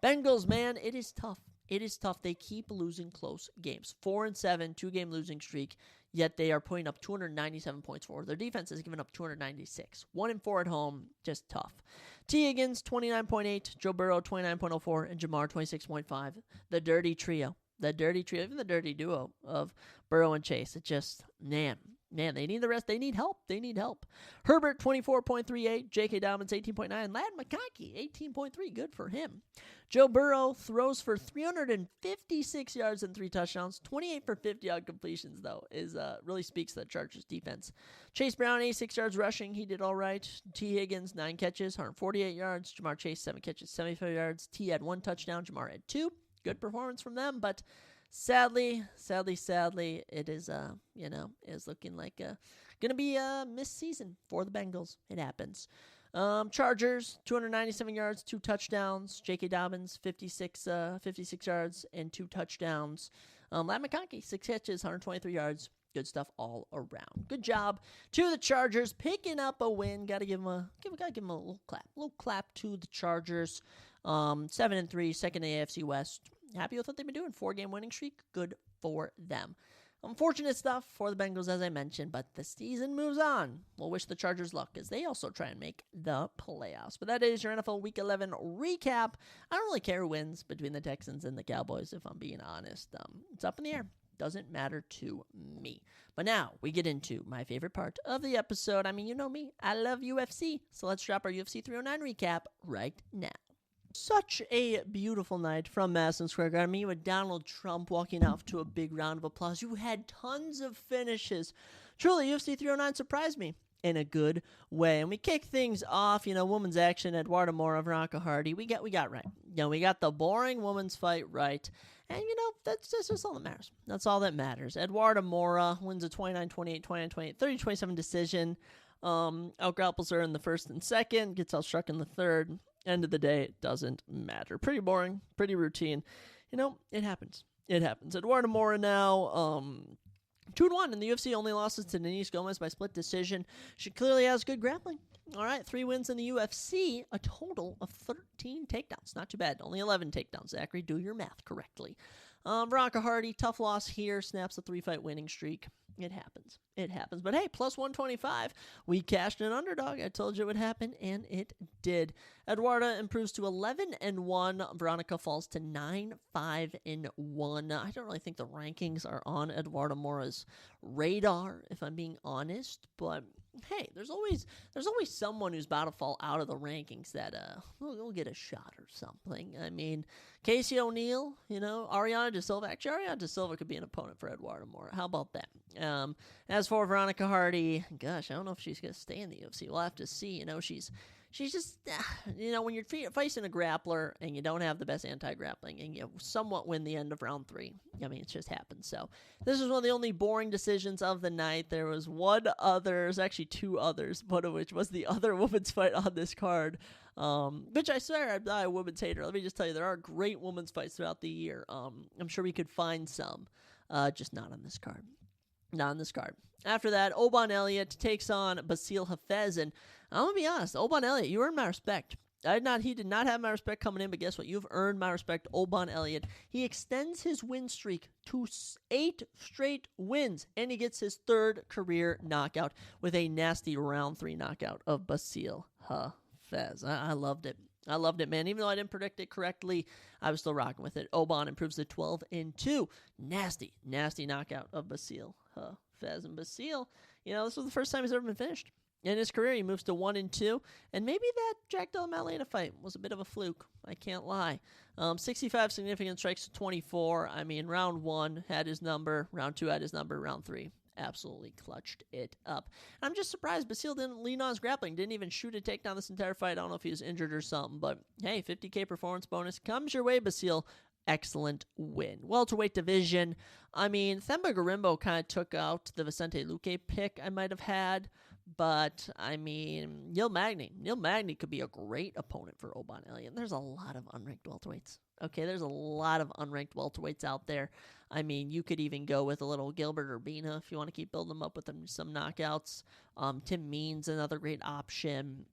Speaker 1: Bengals, man, it is tough. It is tough. They keep losing close games. 4-7, 2-game losing streak, yet they are putting up 297 points forward. Their defense has given up 296. 1-4 at home, just tough. T. Higgins, 29.8, Joe Burrow, 29.04, and Jamar, 26.5. The dirty trio. Even the dirty duo of Burrow and Chase. It just, man, they need the rest. They need help. Herbert, 24.38. J.K. Dobbins, 18.9. Ladd McConkey, 18.3. Good for him. Joe Burrow throws for 356 yards and 3 touchdowns. 28 for 50 on completions, though, really speaks to the Chargers defense. Chase Brown, 86 yards rushing. He did all right. T. Higgins, 9 catches, 148 yards. Jamar Chase, 7 catches, 75 yards. T had 1 touchdown. Jamar had 2. Good performance from them, but sadly, it is, is looking like going to be a missed season for the Bengals. It happens. Chargers, 297 yards, 2 touchdowns. J.K. Dobbins, 56 yards and 2 touchdowns. Ladd McConkey, 6 catches, 123 yards. Good stuff all around. Good job to the Chargers picking up a win. Got to give them a little clap. A little clap to the Chargers. 7-3, second in the AFC West. Happy with what they've been doing. 4-game winning streak. Good for them. Unfortunate stuff for the Bengals, as I mentioned, but the season moves on. We'll wish the Chargers luck as they also try and make the playoffs. But that is your NFL Week 11 recap. I don't really care who wins between the Texans and the Cowboys, if I'm being honest. It's up in the air. Doesn't matter to me. But now we get into my favorite part of the episode. I mean, you know me. I love UFC. So let's drop our UFC 309 recap right now. Such a beautiful night from Madison Square Garden. Me with Donald Trump walking off to a big round of applause. You had tons of finishes. Truly, UFC 309 surprised me in a good way. And we kick things off, women's action, Eduardo Mora, Veronica Hardy. We got right. We got the boring women's fight right. And, that's just all that matters. That's all that matters. Eduardo Mora wins a 29-28, 29-28, 30-27 decision. Outgrapples her in the first and second, gets outstruck in the third. End of the day, it doesn't matter. Pretty boring, pretty routine. It happens. It happens. Eduardo Mora now, 2-1 in the UFC. Only losses to Denise Gomez by split decision. She clearly has good grappling. All right, 3 wins in the UFC, a total of 13 takedowns. Not too bad. Only 11 takedowns. Zachary, do your math correctly. Veronica Hardy, tough loss here. Snaps a 3-fight winning streak. It happens. It happens. But hey, plus 125. We cashed an underdog. I told you it would happen, and it did. Eduarda improves to 11-1. Veronica falls to 9-5-1. I don't really think the rankings are on Eduardo Mora's radar, if I'm being honest. But hey, there's always someone who's about to fall out of the rankings that will get a shot or something. I mean, Casey O'Neill, Ariana De Silva. Actually, Ariana De Silva could be an opponent for Eduardo Mora. How about that? As for Veronica Hardy, gosh, I don't know if she's going to stay in the UFC. We'll have to see. She's just, when you're facing a grappler and you don't have the best anti-grappling and you somewhat win the end of round 3, I mean, it just happens. So this was one of the only boring decisions of the night. There was there's actually 2 others, one of which was the other women's fight on this card, which I swear I'm not a women's hater. Let me just tell you, there are great women's fights throughout the year. I'm sure we could find some, just not on this card. Not on this card. After that, Oban Elliott takes on Basile Hafez, and I'm going to be honest, Oban Elliott, you earned my respect. He did not have my respect coming in, but guess what? You've earned my respect, Oban Elliott. He extends his win streak to 8 straight wins, and he gets his 3rd career knockout with a nasty round 3 knockout of Basile Hafez. I loved it. I loved it, man. Even though I didn't predict it correctly, I was still rocking with it. Oban improves to 12-2. Nasty knockout of Basile Hafez. And Basile, this was the first time he's ever been finished. In his career, he moves to 1-2, and maybe that Jack Della Maddalena fight was a bit of a fluke. I can't lie. 65 significant strikes to 24. I mean, round 1 had his number, round 2 had his number, round 3 absolutely clutched it up. I'm just surprised Basile didn't lean on his grappling, didn't even shoot a takedown this entire fight. I don't know if he was injured or something, but hey, $50K performance bonus comes your way, Basile. Excellent win. Welterweight division, I mean, Themba Gorimbo kind of took out the Vicente Luque pick I might have had, but I mean, Neil Magny could be a great opponent for Oban Elliott. There's a lot of unranked welterweights. Okay, there's a lot of unranked welterweights out there. I mean, you could even go with a little Gilbert Urbina if you want to keep building them up with some knockouts. Tim Means, another great option.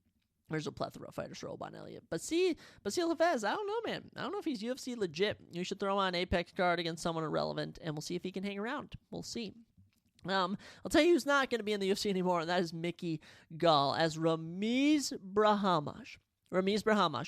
Speaker 1: There's a plethora of fighters for Oban Elliott. But see, Basile Hafez, I don't know, man. I don't know if he's UFC legit. You should throw on an Apex card against someone irrelevant, and we'll see if he can hang around. We'll see. I'll tell you who's not going to be in the UFC anymore, and that is Mickey Gall, as Ramiz Brahamash,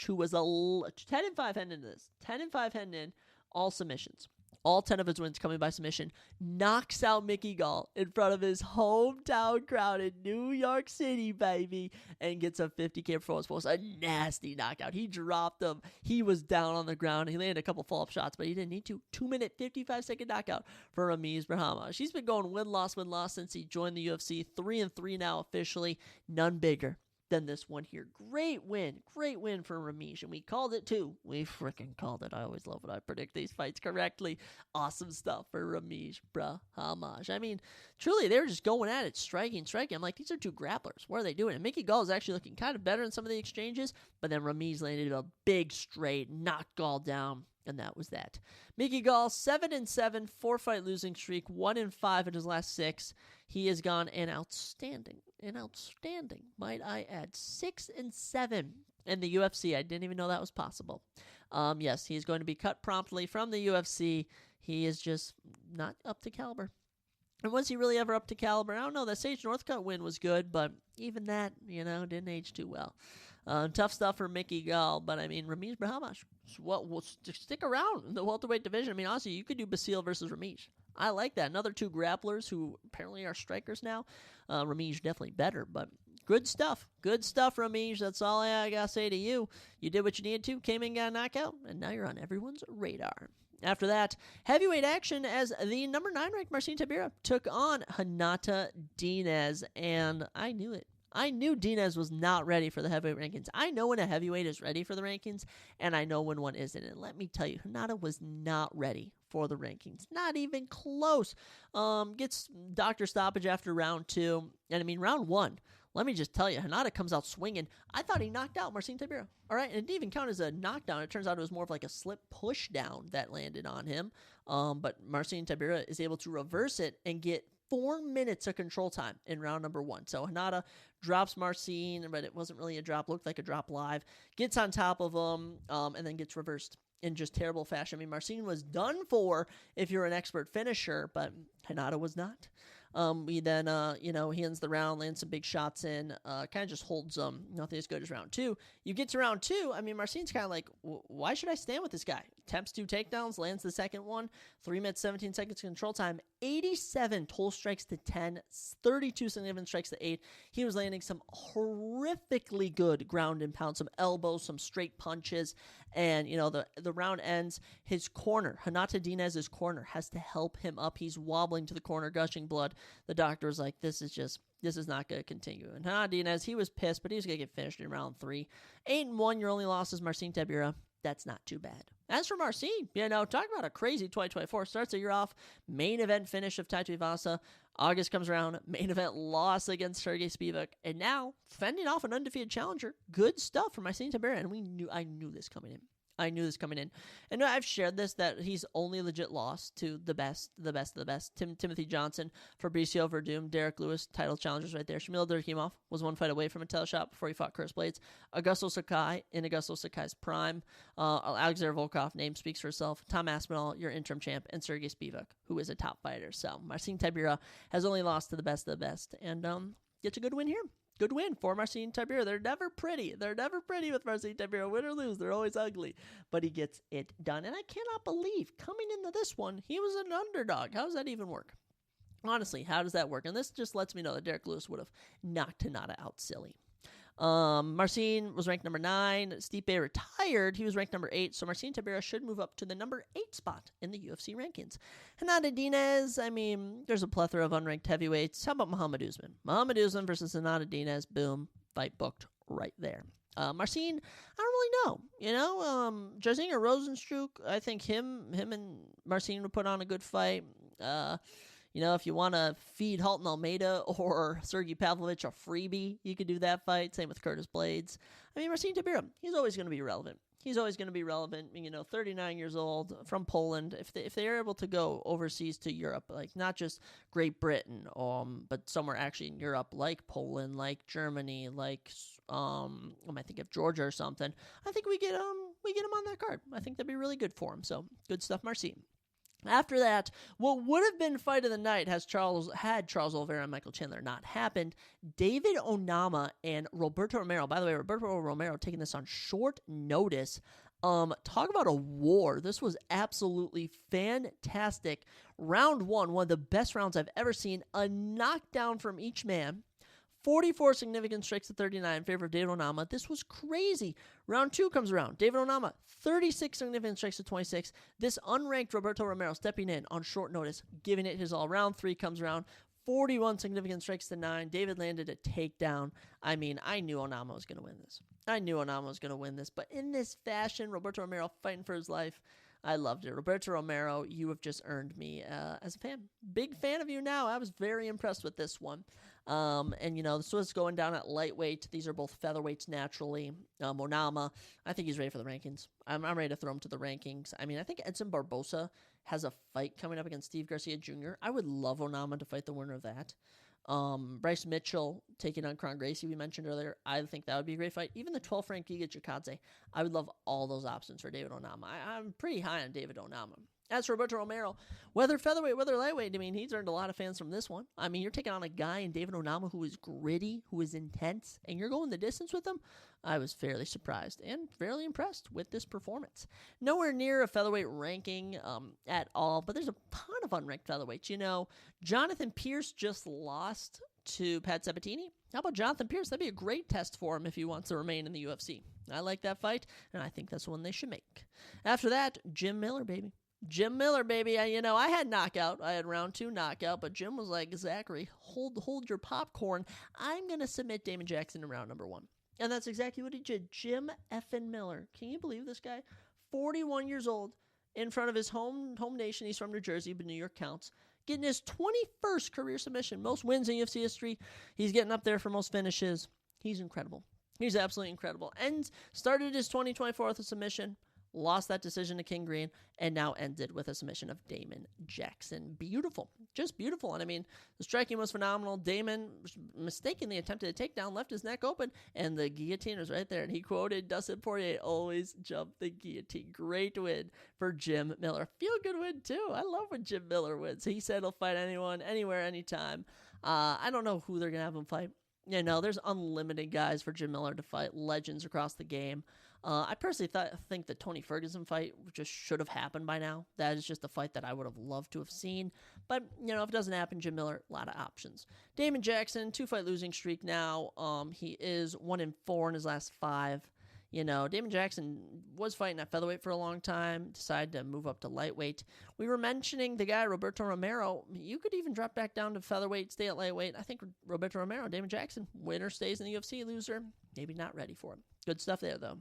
Speaker 1: who was 10-5 heading into this. 10-5 heading in, all submissions. All 10 of his wins coming by submission, knocks out Mickey Gall in front of his hometown crowd in New York City, baby, and gets a $50K performance bonus. A nasty knockout. He dropped him. He was down on the ground. He landed a couple follow-up shots, but he didn't need to. 2-minute, 55-second knockout for Ramiz Brahamash. He's been going win-loss since he joined the UFC. 3-3 now officially. None bigger than this one here. Great win for Ramiz, and we called it too. We freaking called it. I always love when I predict these fights correctly. Awesome stuff for Ramiz Brahamash. I mean, truly, they were just going at it, striking. I'm like, these are 2 grapplers. What are they doing? And Mickey Gall is actually looking kind of better in some of the exchanges, but then Ramiz landed a big straight, knocked Gall down, and that was that. Mickey Gall, 7-7, 4-fight losing streak, 1-5 in his last 6. He has gone an outstanding, might I add, 6-7 in the UFC. I didn't even know that was possible. Yes, he's going to be cut promptly from the UFC. He is just not up to caliber. And was he really ever up to caliber? I don't know. That Sage Northcutt win was good, but even that, didn't age too well. Tough stuff for Mickey Gall, but I mean, Ramiz Brahamash, will stick around in the welterweight division. I mean, honestly, you could do Basile versus Ramiz. I like that. Another 2 grapplers who apparently are strikers now. Ramiz definitely better, but good stuff. Good stuff, Ramiz. That's all I gotta say to you. You did what you needed to, came in, got a knockout, and now you're on everyone's radar. After that, heavyweight action as the number 9 ranked Marcin Tybura took on Renata Diaz, and I knew it. I knew Diaz was not ready for the heavyweight rankings. I know when a heavyweight is ready for the rankings, and I know when one isn't. And let me tell you, Renata was not ready for the rankings. Not even close. Gets doctor stoppage after round 2. And I mean, round 1. let me just tell you, Hanada comes out swinging. I thought he knocked out Marcin Tybura. All right, and it didn't even count as a knockdown. It turns out it was more of like a slip push down that landed on him. But Marcin Tybura is able to reverse it and get 4 minutes of control time in round number 1. So Hanada drops Marcin, but it wasn't really a drop. Looked like a drop live. Gets on top of him, and then gets reversed in just terrible fashion. I mean, Marcin was done for if you're an expert finisher, but Hanada was not. He then, he ends the round, lands some big shots in, kind of just holds nothing as good as round 2. You get to round 2, I mean, Marcin's kind of like, why should I stand with this guy? Attempts 2 takedowns, lands the second one, 3 minutes, 17 seconds control time, 87 total strikes to 10, 32 significant strikes to 8. He was landing some horrifically good ground and pound, some elbows, some straight punches, and, the round ends. His corner, Renato Dinez's corner, has to help him up. He's wobbling to the corner, gushing blood. The doctor was like, this is not going to continue. And Renato Dinez, he was pissed, but he was going to get finished in round 3. 8-1, your only loss is Marcin Tybura. That's not too bad. As for Marcin, talk about a crazy 2024. Starts the year off, main event finish of Tai Tuivasa. August comes around, main event loss against Sergey Spivak, and now fending off an undefeated challenger. Good stuff for Marcin Tybura, and I knew this coming in. And I've shared this, that he's only legit lost to the best of the best. Timothy Johnson, Fabricio Verdum, Derek Lewis, title challengers right there. Shamil Durkimov was 1 fight away from a title shot before he fought Curtis Blades. Augusto Sakai in Augusto Sakai's prime. Alexander Volkov, name speaks for itself. Tom Aspinall, your interim champ, and Sergey Spivak, who is a top fighter. So Marcin Tybura has only lost to the best of the best, and gets a good win here. Good win for Marcin Tybura. They're never pretty. With Marcin Tybura. Win or lose, they're always ugly. But he gets it done. And I cannot believe, coming into this one, he was an underdog. How does that even work? Honestly, how does that work? And this just lets me know that Derek Lewis would have knocked Hanada out silly. Marcin was ranked number 9. Stipe retired. He was ranked number 8. So Marcin Tybura should move up to the number 8 spot in the UFC rankings. Hanada Dinez, I mean, there's a plethora of unranked heavyweights. How about Muhammad Usman? Muhammad Usman versus Hanada Dinez. Boom. Fight booked right there. Marcin, I don't really know. Jairzinho Rozenstruik, I think him and Marcin would put on a good fight. If you want to feed Halton Almeida or Sergey Pavlovich a freebie, you could do that fight. Same with Curtis Blades. I mean, Marcin Tybura, he's always going to be relevant. 39 years old, from Poland. If they are able to go overseas to Europe, like not just Great Britain, but somewhere actually in Europe, like Poland, like Germany, like I think of Georgia or something, I think we get him on that card. I think that'd be really good for him. So good stuff, Marcin. After that, what would have been fight of the night had Charles Oliveira and Michael Chandler not happened. David Onama and Roberto Romero. By the way, Roberto Romero taking this on short notice. Talk about a war. This was absolutely fantastic. Round 1, one of the best rounds I've ever seen. A knockdown from each man. 44 significant strikes to 39 in favor of David Onama. This was crazy. Round 2 comes around. David Onama, 36 significant strikes to 26. This unranked Roberto Romero stepping in on short notice, giving it his all. Round 3 comes around. 41 significant strikes to 9. David landed a takedown. I mean, I knew Onama was going to win this. But in this fashion, Roberto Romero fighting for his life. I loved it. Roberto Romero, you have just earned me as a fan. Big fan of you now. I was very impressed with this one. This was going down at lightweight. These are both featherweights naturally. Onama, I think he's ready for the rankings. I'm ready to throw him to the rankings. I mean, I think Edson Barbosa has a fight coming up against Steve Garcia Jr. I would love Onama to fight the winner of that. Bryce Mitchell taking on Kron Gracie, we mentioned earlier. I think that would be a great fight. Even the 12th ranked Giga Chikadze. I would love all those options for David Onama. I'm pretty high on David Onama. As for Roberto Romero, whether featherweight, whether lightweight, I mean, he's earned a lot of fans from this one. I mean, you're taking on a guy in David Onama who is gritty, who is intense, and you're going the distance with him. I was fairly surprised and fairly impressed with this performance. Nowhere near a featherweight ranking at all, but there's a ton of unranked featherweights. Jonathan Pierce just lost to Pat Sabatini. How about Jonathan Pierce? That'd be a great test for him if he wants to remain in the UFC. I like that fight, and I think that's the one they should make. After that, Jim Miller, baby. I had knockout. I had round 2 knockout, but Jim was like, Zachary, hold your popcorn. I'm going to submit Damon Jackson in round number 1. And that's exactly what he did. Jim effing Miller. Can you believe this guy? 41 years old, in front of his home nation. He's from New Jersey, but New York counts. getting his 21st career submission. Most wins in UFC history. He's getting up there for most finishes. He's incredible. He's absolutely incredible. And started his 2024 with a submission, lost that decision to King Green, and now ended with a submission of Damon Jackson. Beautiful. Just beautiful. And I mean, the striking was phenomenal. Damon mistakenly attempted a takedown, left his neck open, and the guillotine was right there. And he quoted Dustin Poirier, always jump the guillotine. Great win for Jim Miller. Feel good win, too. I love when Jim Miller wins. He said he'll fight anyone, anywhere, anytime. I don't know who they're going to have him fight. You know, there's unlimited guys for Jim Miller to fight, legends across the game. I personally think the Tony Ferguson fight just should have happened by now. That is just a fight that I would have loved to have seen. But, you know, if it doesn't happen, Jim Miller, a lot of options. Damon Jackson, 2-fight losing streak now. He is 1-4 in his last 5. You know, Damon Jackson was fighting at featherweight for a long time, decided to move up to lightweight. We were mentioning the guy, Roberto Romero. You could even drop back down to featherweight, stay at lightweight. I think Roberto Romero, Damon Jackson, winner stays in the UFC, loser, maybe not ready for him. Good stuff there, though.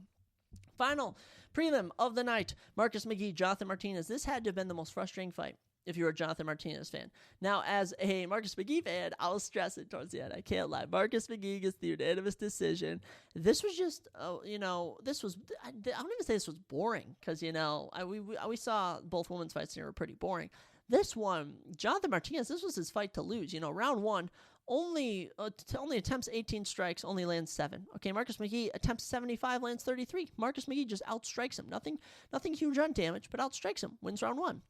Speaker 1: Final prelim of the night, Marcus McGee, Jonathan Martinez. This had to have been the most frustrating fight if you're a Jonathan Martinez fan. Now, as a Marcus McGee fan, I'll stress it towards the end. I can't lie. Marcus McGee gets the unanimous decision. This was just, you know, this was, I don't even say this was boring because, you know, we saw both women's fights here were pretty boring. This one, Jonathan Martinez, this was his fight to lose. You know, round one, only attempts 18 strikes, only lands 7. Okay, Marcus McGee attempts 75, lands 33. Marcus McGee just outstrikes him. Nothing huge on damage, but outstrikes him. Wins round 1.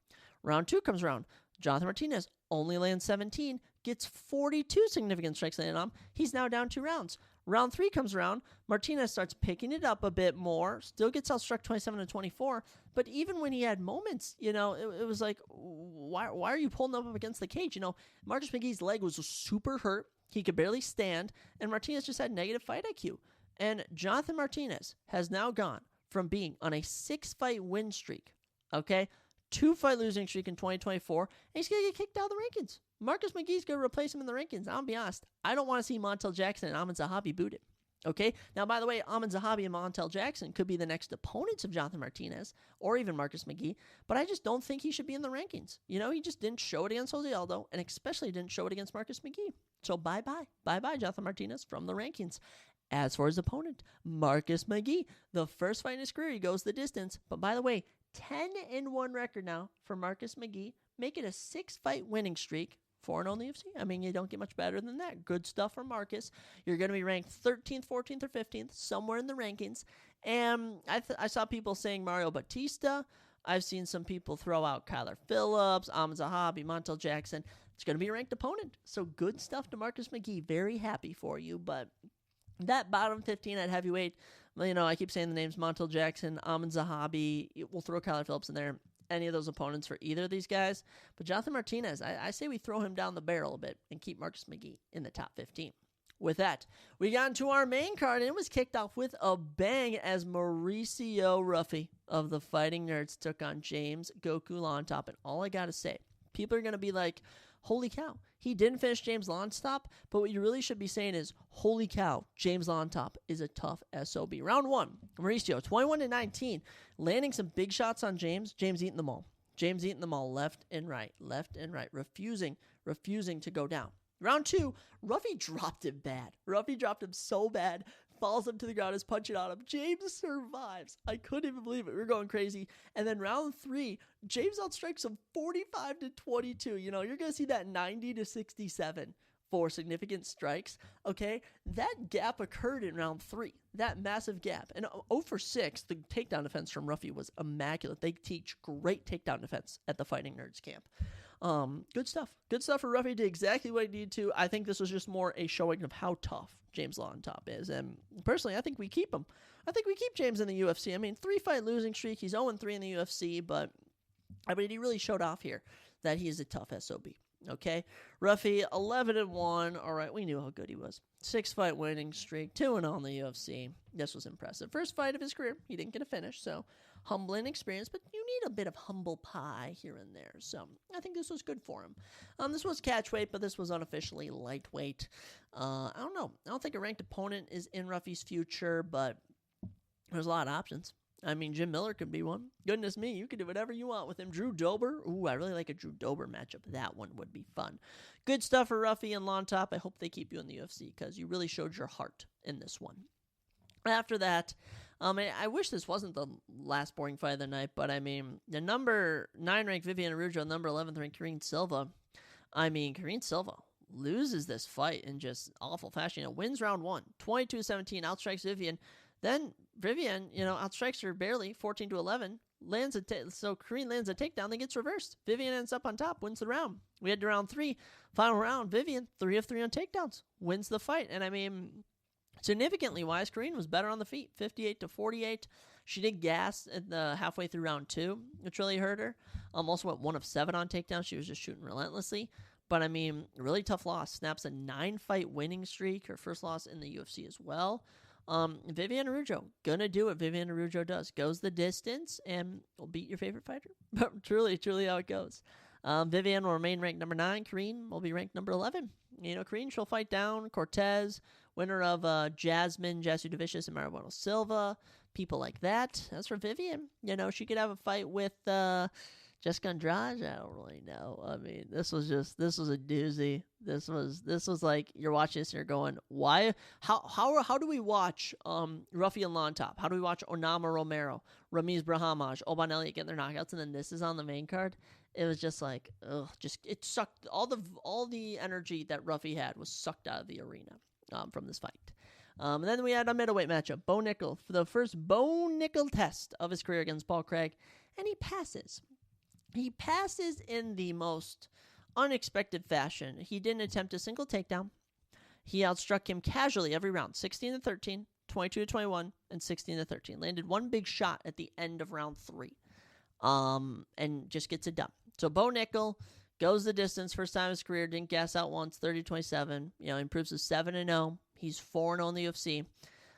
Speaker 1: Round 2 comes around. Jonathan Martinez only lands 17, gets 42 significant strikes landed on him. He's now down 2 rounds. Round 3 comes around. Martinez starts picking it up a bit more. Still gets outstruck 27-24. But even when he had moments, you know, it was like, why are you pulling up against the cage? You know, Marcus McGee's leg was super hurt. He could barely stand. And Martinez just had negative fight IQ. And Jonathan Martinez has now gone from being on a 6-fight win streak, okay, 2-fight losing streak in 2024, and he's going to get kicked out of the rankings. Marcus McGee's going to replace him in the rankings. I'll be honest. I don't want to see Montel Jackson and Amin Zahabi booted. Okay? Now, by the way, Amin Zahabi and Montel Jackson could be the next opponents of Jonathan Martinez or even Marcus McGee, but I just don't think he should be in the rankings. You know, he just didn't show it against Jose Aldo, and especially didn't show it against Marcus McGee. So bye-bye. Bye-bye, Jonathan Martinez from the rankings. As for his opponent, Marcus McGee, the first fight in his career, he goes the distance. But by the way, 10-1 record now for Marcus McGee, make it a 6-fight winning streak. 4-0 in the UFC. I mean, you don't get much better than that. Good stuff from Marcus. You're going to be ranked 13th, 14th, or 15th, somewhere in the rankings. And I saw people saying Mario Batista. I've seen some people throw out Kyler Phillips, Amin Zahabi, Montel Jackson. It's going to be a ranked opponent. So good stuff to Marcus McGee. Very happy for you. But that bottom 15 at heavyweight, you know, I keep saying the names Montel Jackson, Amin Zahabi. We'll throw Kyler Phillips in there. Any of those opponents for either of these guys. But Jonathan Martinez, I say we throw him down the barrel a bit and keep Marcus McGee in the top 15. With that, we got into our main card, and it was kicked off with a bang as Mauricio Ruffy of the Fighting Nerds took on James Goku Lawntop. And all I got to say, people are going to be like, holy cow, he didn't finish James Lawntop, but what you really should be saying is, holy cow, James Lawntop is a tough SOB. Round 1, Mauricio, 21-19, landing some big shots on James. James eating them all. James eating them all left and right, refusing to go down. Round 2, Ruffy dropped him bad. Ruffy dropped him so bad, falls him to the ground, is punching on him. James survives. I couldn't even believe it. We were going crazy. And then round 3, James outstrikes him 45-22. You know, you're going to see that 90-67 for significant strikes. Okay, that gap occurred in round 3. That massive gap. And 0 for 6, the takedown defense from Ruffy was immaculate. They teach great takedown defense at the Fighting Nerds camp. Good stuff. Good stuff for Ruffy. Did exactly what he needed to. I think this was just more a showing of how tough James Lawntop is. And personally, I think we keep him. I think we keep James in the UFC. I mean, 3-fight losing streak. He's 0-3 in the UFC, but I mean, he really showed off here that he is a tough SOB. Okay, Ruffy 11-1. All right, we knew how good he was. 6-fight winning streak, 2-0 in the UFC. This was impressive. First fight of his career. He didn't get a finish, so humbling experience, but you need a bit of humble pie here and there. So I think this was good for him. This was catchweight, but this was unofficially lightweight. I don't know. I don't think a ranked opponent is in Ruffy's future, but there's a lot of options. I mean, Jim Miller could be one. Goodness me, you could do whatever you want with him. Drew Dober. Ooh, I really like a Drew Dober matchup. That one would be fun. Good stuff for Ruffy and Lon Top. I hope they keep you in the UFC because you really showed your heart in this one. After that, I wish this wasn't the last boring fight of the night, but I mean, the number 9 ranked Viviane Araújo, number 11th ranked Karine Silva. I mean, Karine Silva loses this fight in just awful fashion. Wins round 1, 22-17, outstrikes Viviane. Then Viviane, outstrikes her barely, 14-11. So Karine lands a takedown, then gets reversed. Viviane ends up on top, wins the round. We head to round 3, final round. Viviane, 3 of 3 on takedowns, wins the fight. And I mean, significantly wise, Karine was better on the feet, 58-48. She did gas at the halfway through round 2, which really hurt her. Also went 1 of 7 on takedowns. She was just shooting relentlessly. But I mean, really tough loss. Snaps a 9-fight winning streak. Her first loss in the UFC as well. Viviane Araújo, gonna do what Viviane Araújo does. Goes the distance and will beat your favorite fighter. But truly how it goes. Viviane will remain ranked number 9. Karine will be ranked number 11. Karine, she'll fight down Cortez, winner of Jasmine, Jassu Devicious, and Mariano Silva. People like that. As for Viviane, she could have a fight with Jessica Andrade. I don't really know. I mean, this was a doozy. This was like, you're watching this and you're going, why? How do we watch Ruffy and Lon Top? How do we watch Onama Romero, Ramiz Brahimaj, Oban Elliott getting their knockouts, and then this is on the main card? It was just like, it sucked. All the energy that Ruffy had was sucked out of the arena from this fight. And then we had a middleweight matchup. Bo Nickel for the first Bo Nickel test of his career against Paul Craig, and he passes. He passes in the most unexpected fashion. He didn't attempt a single takedown. He outstruck him casually every round, 16-13, 22-21, and 16-13. Landed one big shot at the end of round 3, and just gets it done. So Bo Nickel goes the distance, first time in his career, didn't gas out once, 30-27. Improves to 7-0. He's 4-0 in the UFC.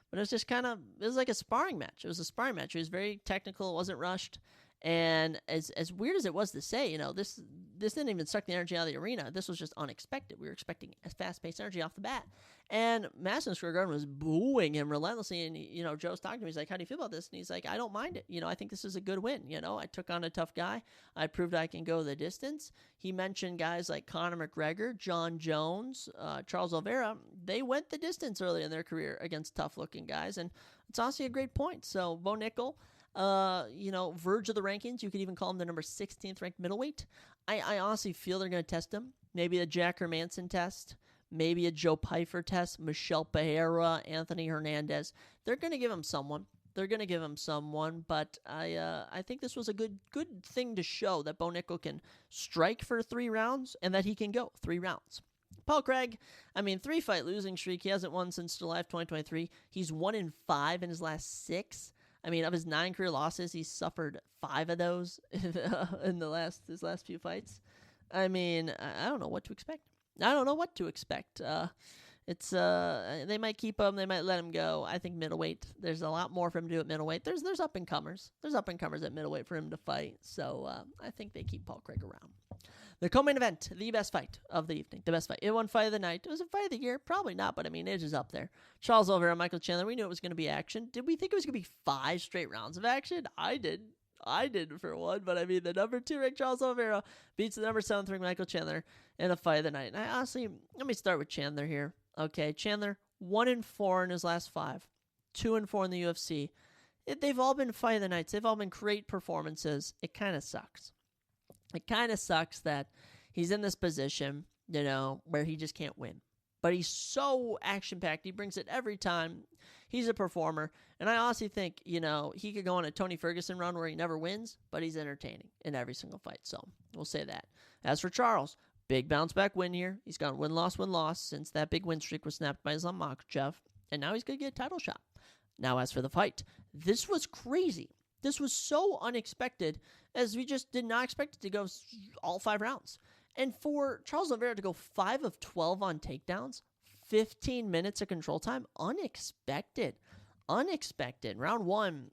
Speaker 1: But it was just it was like a sparring match. It was a sparring match. It was very technical. It wasn't rushed. And as weird as it was to say, this didn't even suck the energy out of the arena. This was just unexpected. We were expecting a fast-paced energy off the bat. And Madison Square Garden was booing him relentlessly. And, Joe's talking to me. He's like, how do you feel about this? And he's like, I don't mind it. I think this is a good win. I took on a tough guy. I proved I can go the distance. He mentioned guys like Conor McGregor, John Jones, Charles Oliveira. They went the distance early in their career against tough-looking guys. And it's honestly a great point. So, Bo Nickel, verge of the rankings. You could even call him the number 16th ranked middleweight. I honestly feel they're going to test him. Maybe a Jack Hermanson test. Maybe a Joe Pyfer test. Michelle Pereira, Anthony Hernandez. They're going to give him someone. But I think this was a good thing to show that Bo Nickel can strike for 3 rounds and that he can go 3 rounds. Paul Craig, 3-fight losing streak. He hasn't won since July of 2023. He's 1-5 in his last 6. Of his 9 career losses, he's suffered 5 of those in his last few fights. I don't know what to expect. They might keep him. They might let him go. I think middleweight, there's a lot more for him to do at middleweight. There's up-and-comers. There's up-and-comers at middleweight for him to fight. So I think they keep Paul Craig around. The co-main event, the best fight of the evening, the best fight. It won fight of the night. It was a fight of the year. Probably not, but it is up there. Charles Oliveira, Michael Chandler. We knew it was going to be action. Did we think it was going to be 5 straight rounds of action? I did for one, but the number 2 ranked Charles Oliveira beats the number 7th ranked Michael Chandler in a fight of the night. And I honestly, let me start with Chandler here. Okay, Chandler, 1-4 in his last 5, 2-4 in the UFC. They've all been fight of the nights. They've all been great performances. It kind of sucks. It kind of sucks that he's in this position, where he just can't win. But he's so action-packed. He brings it every time. He's a performer. And I honestly think, he could go on a Tony Ferguson run where he never wins, but he's entertaining in every single fight. So we'll say that. As for Charles, big bounce-back win here. He's gone win-loss since that big win streak was snapped by Islam Makhachev. And now he's going to get a title shot. Now, as for the fight, this was crazy. This was so unexpected, as we just did not expect it to go all 5 rounds. And for Charles Oliveira to go 5 of 12 on takedowns, 15 minutes of control time, unexpected. Round 1,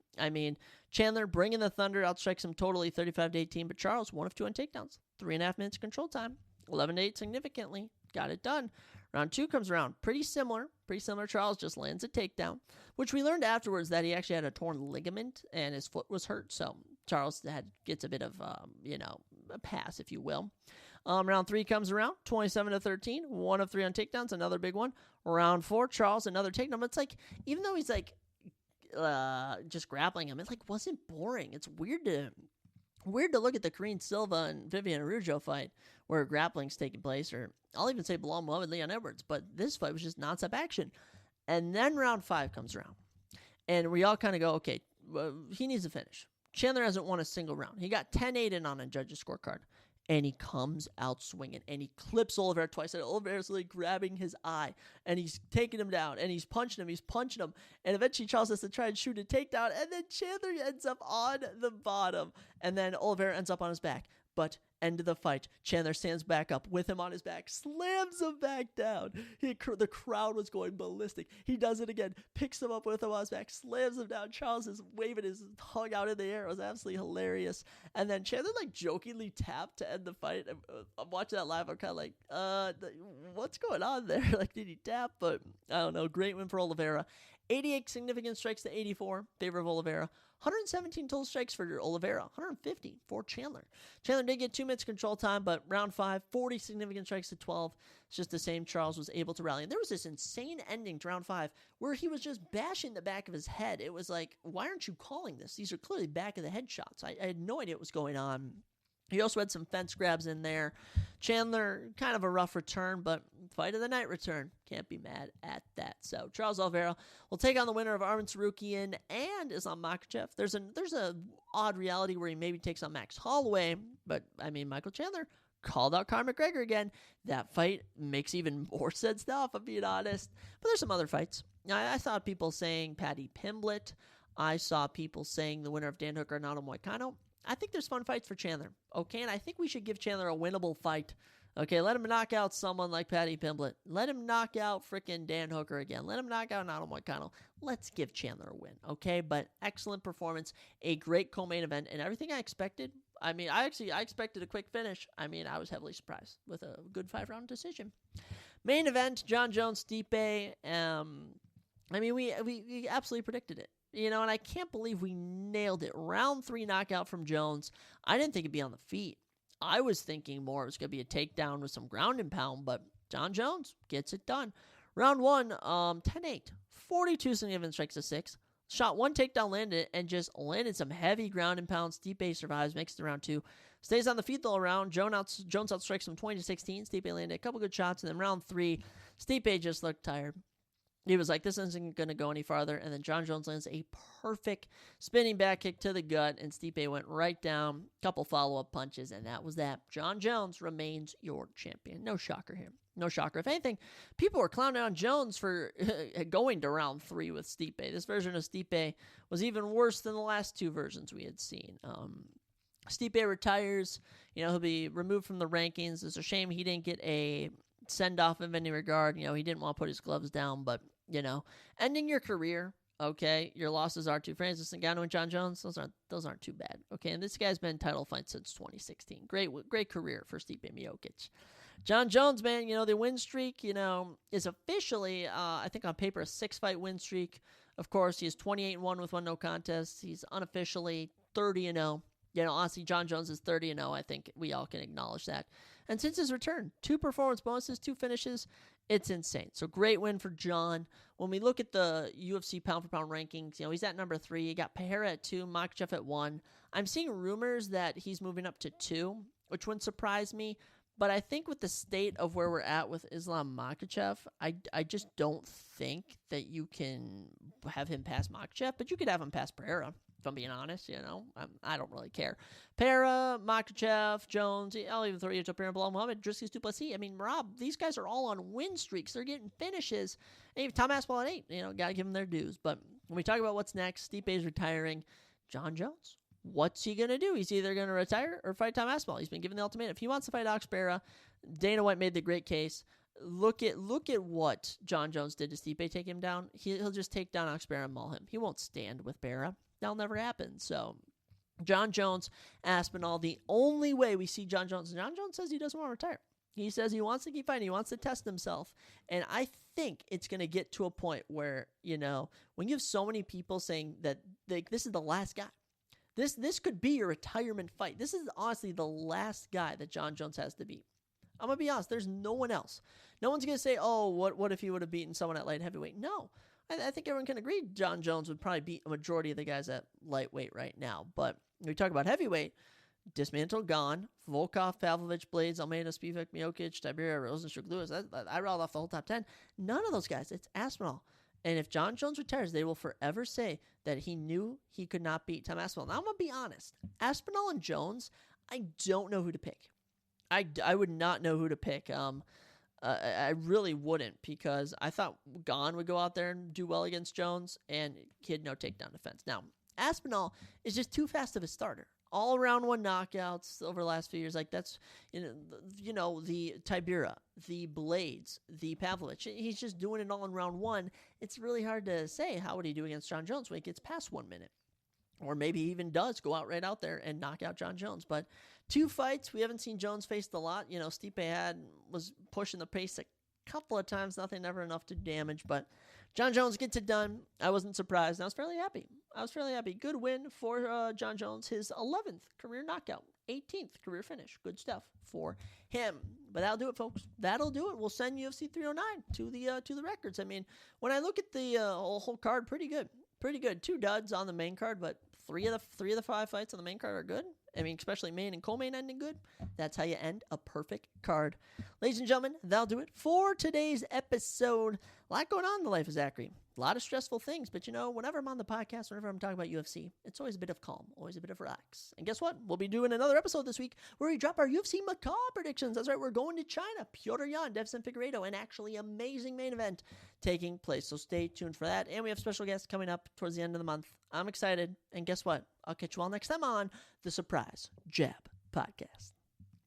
Speaker 1: Chandler bringing the thunder, outstrikes him totally 35-18, but Charles 1 of 2 on takedowns, 3.5 minutes of control time, 11-8 significantly, got it done. Round 2 comes around. Pretty similar. Charles just lands a takedown, which we learned afterwards that he actually had a torn ligament and his foot was hurt. So Charles gets a bit of, a pass, if you will. Round 3 comes around, 27-13, 1 of 3 on takedowns, another big one. Round 4, Charles, another takedown. But it's like, even though he's like just grappling him, it like wasn't boring. It's weird to look at the Kareem Silva and Vivian Araujo fight where grappling's taking place, or I'll even say Bilal Muhammad, Leon Edwards, but this fight was just nonstop action. And then round 5 comes around, and we all kind of go, okay, he needs to finish. Chandler hasn't won a single round. He got 10-8 in on a judge's scorecard, and he comes out swinging, and he clips Oliveira twice, and Oliveira's like grabbing his eye, and he's taking him down, and he's punching him, and eventually Charles has to try and shoot a takedown, and then Chandler ends up on the bottom, and then Oliveira ends up on his back. But end of the fight, Chandler stands back up with him on his back, slams him back down. The crowd was going ballistic. He does it again, picks him up with him on his back, slams him down. Charles is waving his tongue out in the air. It was absolutely hilarious. And then Chandler like jokingly tapped to end the fight. I'm watching that live. I'm kind of like, what's going on there? Like, did he tap? But I don't know. Great win for Oliveira. 88 significant strikes to 84, favor of Oliveira. 117 total strikes for Oliveira, 150 for Chandler. Chandler did get 2 minutes control time, but round 5, 40 significant strikes to 12. It's just the same. Charles was able to rally. And there was this insane ending to round 5 where he was just bashing the back of his head. It was like, why aren't you calling this? These are clearly back of the head shots. I had no idea what was going on. He also had some fence grabs in there. Chandler, kind of a rough return, but fight of the night return. Can't be mad at that. So Charles Oliveira will take on the winner of Arman Tsarukyan and Islam Makhachev. There's a odd reality where he maybe takes on Max Holloway, but I mean, Michael Chandler called out Conor McGregor again. That fight makes even more sense now, if I'm being honest. But there's some other fights. I saw people saying Paddy Pimblett. I saw people saying the winner of Dan Hooker and Renato Moicano. I think there's fun fights for Chandler, okay? And I think we should give Chandler a winnable fight. Okay, let him knock out someone like Paddy Pimblett. Let him knock out frickin' Dan Hooker again. Let him knock out Renato Moicano. Let's give Chandler a win, okay? But excellent performance, a great co-main event, and everything I expected. I mean, I expected a quick finish. I mean, I was heavily surprised with a good 5-round decision. Main event, Jon Jones, Stipe. I mean, we absolutely predicted it. You know, and I can't believe we nailed it. Round 3 knockout from Jones. I didn't think it'd be on the feet. I was thinking more it was going to be a takedown with some ground and pound, but Jon Jones gets it done. Round 1, 10-8. 42 significant strikes to 6. Shot 1 takedown, landed, and just landed some heavy ground and pound. Stipe survives, makes it to round 2. Stays on the feet the whole round. Jones outstrikes him 20-16. Stipe landed a couple good shots, and then round 3, Stipe just looked tired. He was like, this isn't going to go any farther. And then Jon Jones lands a perfect spinning back kick to the gut, and Stipe went right down. Couple follow-up punches, and that was that. Jon Jones remains your champion. No shocker here. No shocker. If anything, people were clowning on Jones for going to round 3 with Stipe. This version of Stipe was even worse than the last 2 versions we had seen. Stipe retires. You know, he'll be removed from the rankings. It's a shame he didn't get a send-off of any regard. You know, he didn't want to put his gloves down, but you know, ending your career, okay, your losses are to Francis Ngannou and Jon Jones. Those aren't too bad, okay. And this guy's been in title fights since 2016. Great career for Stipe Miocic. Jon Jones, man, you know, the win streak, you know, is officially, I think on paper, a 6-fight win streak. Of course, he is 28-1 with 1 no contest. He's unofficially 30-0. You know, honestly, Jon Jones is 30-0. I think we all can acknowledge that. And since his return, 2 performance bonuses, 2 finishes, it's insane. So great win for Jon. When we look at the UFC pound-for-pound rankings, you know, he's at number 3. You got Pereira at 2, Makhachev at 1. I'm seeing rumors that he's moving up to 2, which wouldn't surprise me. But I think with the state of where we're at with Islam Makhachev, I just don't think that you can have him pass Makhachev, but you could have him pass Pereira. If I'm being honest, you know, I don't really care. Pereira, Makhachev, Jones, I'll even throw you to Pereira, Bilal Muhammad, Dricus du Plessis. I mean, Rob, these guys are all on win streaks. They're getting finishes. And Tom Aspinall at 8, you know, got to give them their dues. But when we talk about what's next, Stipe's retiring. Jon Jones, what's he going to do? He's either going to retire or fight Tom Aspinall. He's been given the ultimatum. If he wants to fight Alex Pereira, Dana White made the great case. Look at what Jon Jones did to Stipe, take him down. He'll just take down Alex Pereira and maul him. He won't stand with Pereira. That'll never happen. So, Jon Jones, Aspinall, the only way we see Jon Jones says he doesn't want to retire. He says he wants to keep fighting. He wants to test himself. And I think it's going to get to a point where, when you have so many people saying that this is the last guy, this could be your retirement fight. This is honestly the last guy that Jon Jones has to beat. I'm going to be honest. There's no one else. No one's going to say, oh, what if he would have beaten someone at light heavyweight? No. I think everyone can agree Jon Jones would probably beat a majority of the guys at lightweight right now. But when we talk about heavyweight, Dismantle gone. Volkov, Pavlovich, Blades, Almeida, Spivak, Miocic, Tiberia, Rosenstruck, Lewis. I rattled off the whole top 10. None of those guys. It's Aspinall. And if Jon Jones retires, they will forever say that he knew he could not beat Tom Aspinall. Now, I'm going to be honest. Aspinall and Jones, I don't know who to pick. I would not know who to pick. I really wouldn't, because I thought Gane would go out there and do well against Jones, and he had no takedown defense. Now, Aspinall is just too fast of a starter. All around one knockouts over the last few years. Like, that's, the Tibera, the Blades, the Pavlovich. He's just doing it all in round one. It's really hard to say how would he do against Jon Jones when he gets past 1 minute. Or maybe he even does go out right out there and knock out Jon Jones. But 2 fights, we haven't seen Jones faced a lot. Stipe was pushing the pace a couple of times, nothing ever enough to damage. But Jon Jones gets it done. I wasn't surprised. I was fairly happy. Good win for Jon Jones. His 11th career knockout, 18th career finish. Good stuff for him. But that'll do it, folks. That'll do it. We'll send UFC 309 to the records. I mean, when I look at the whole card, pretty good. 2 duds on the main card, but 3 of the 5 fights on the main card are good. I mean, especially main and co-main ending good. That's how you end a perfect card. Ladies and gentlemen, that'll do it for today's episode. A lot going on in the life of Zachary. A lot of stressful things, but whenever I'm on the podcast, whenever I'm talking about UFC, it's always a bit of calm, always a bit of relax. And guess what? We'll be doing another episode this week where we drop our UFC Macau predictions. That's right, we're going to China. Petr Yan, Devson Figueiredo, an actually amazing main event taking place. So stay tuned for that. And we have special guests coming up towards the end of the month. I'm excited. And guess what? I'll catch you all next time on the Surprise Jab Podcast.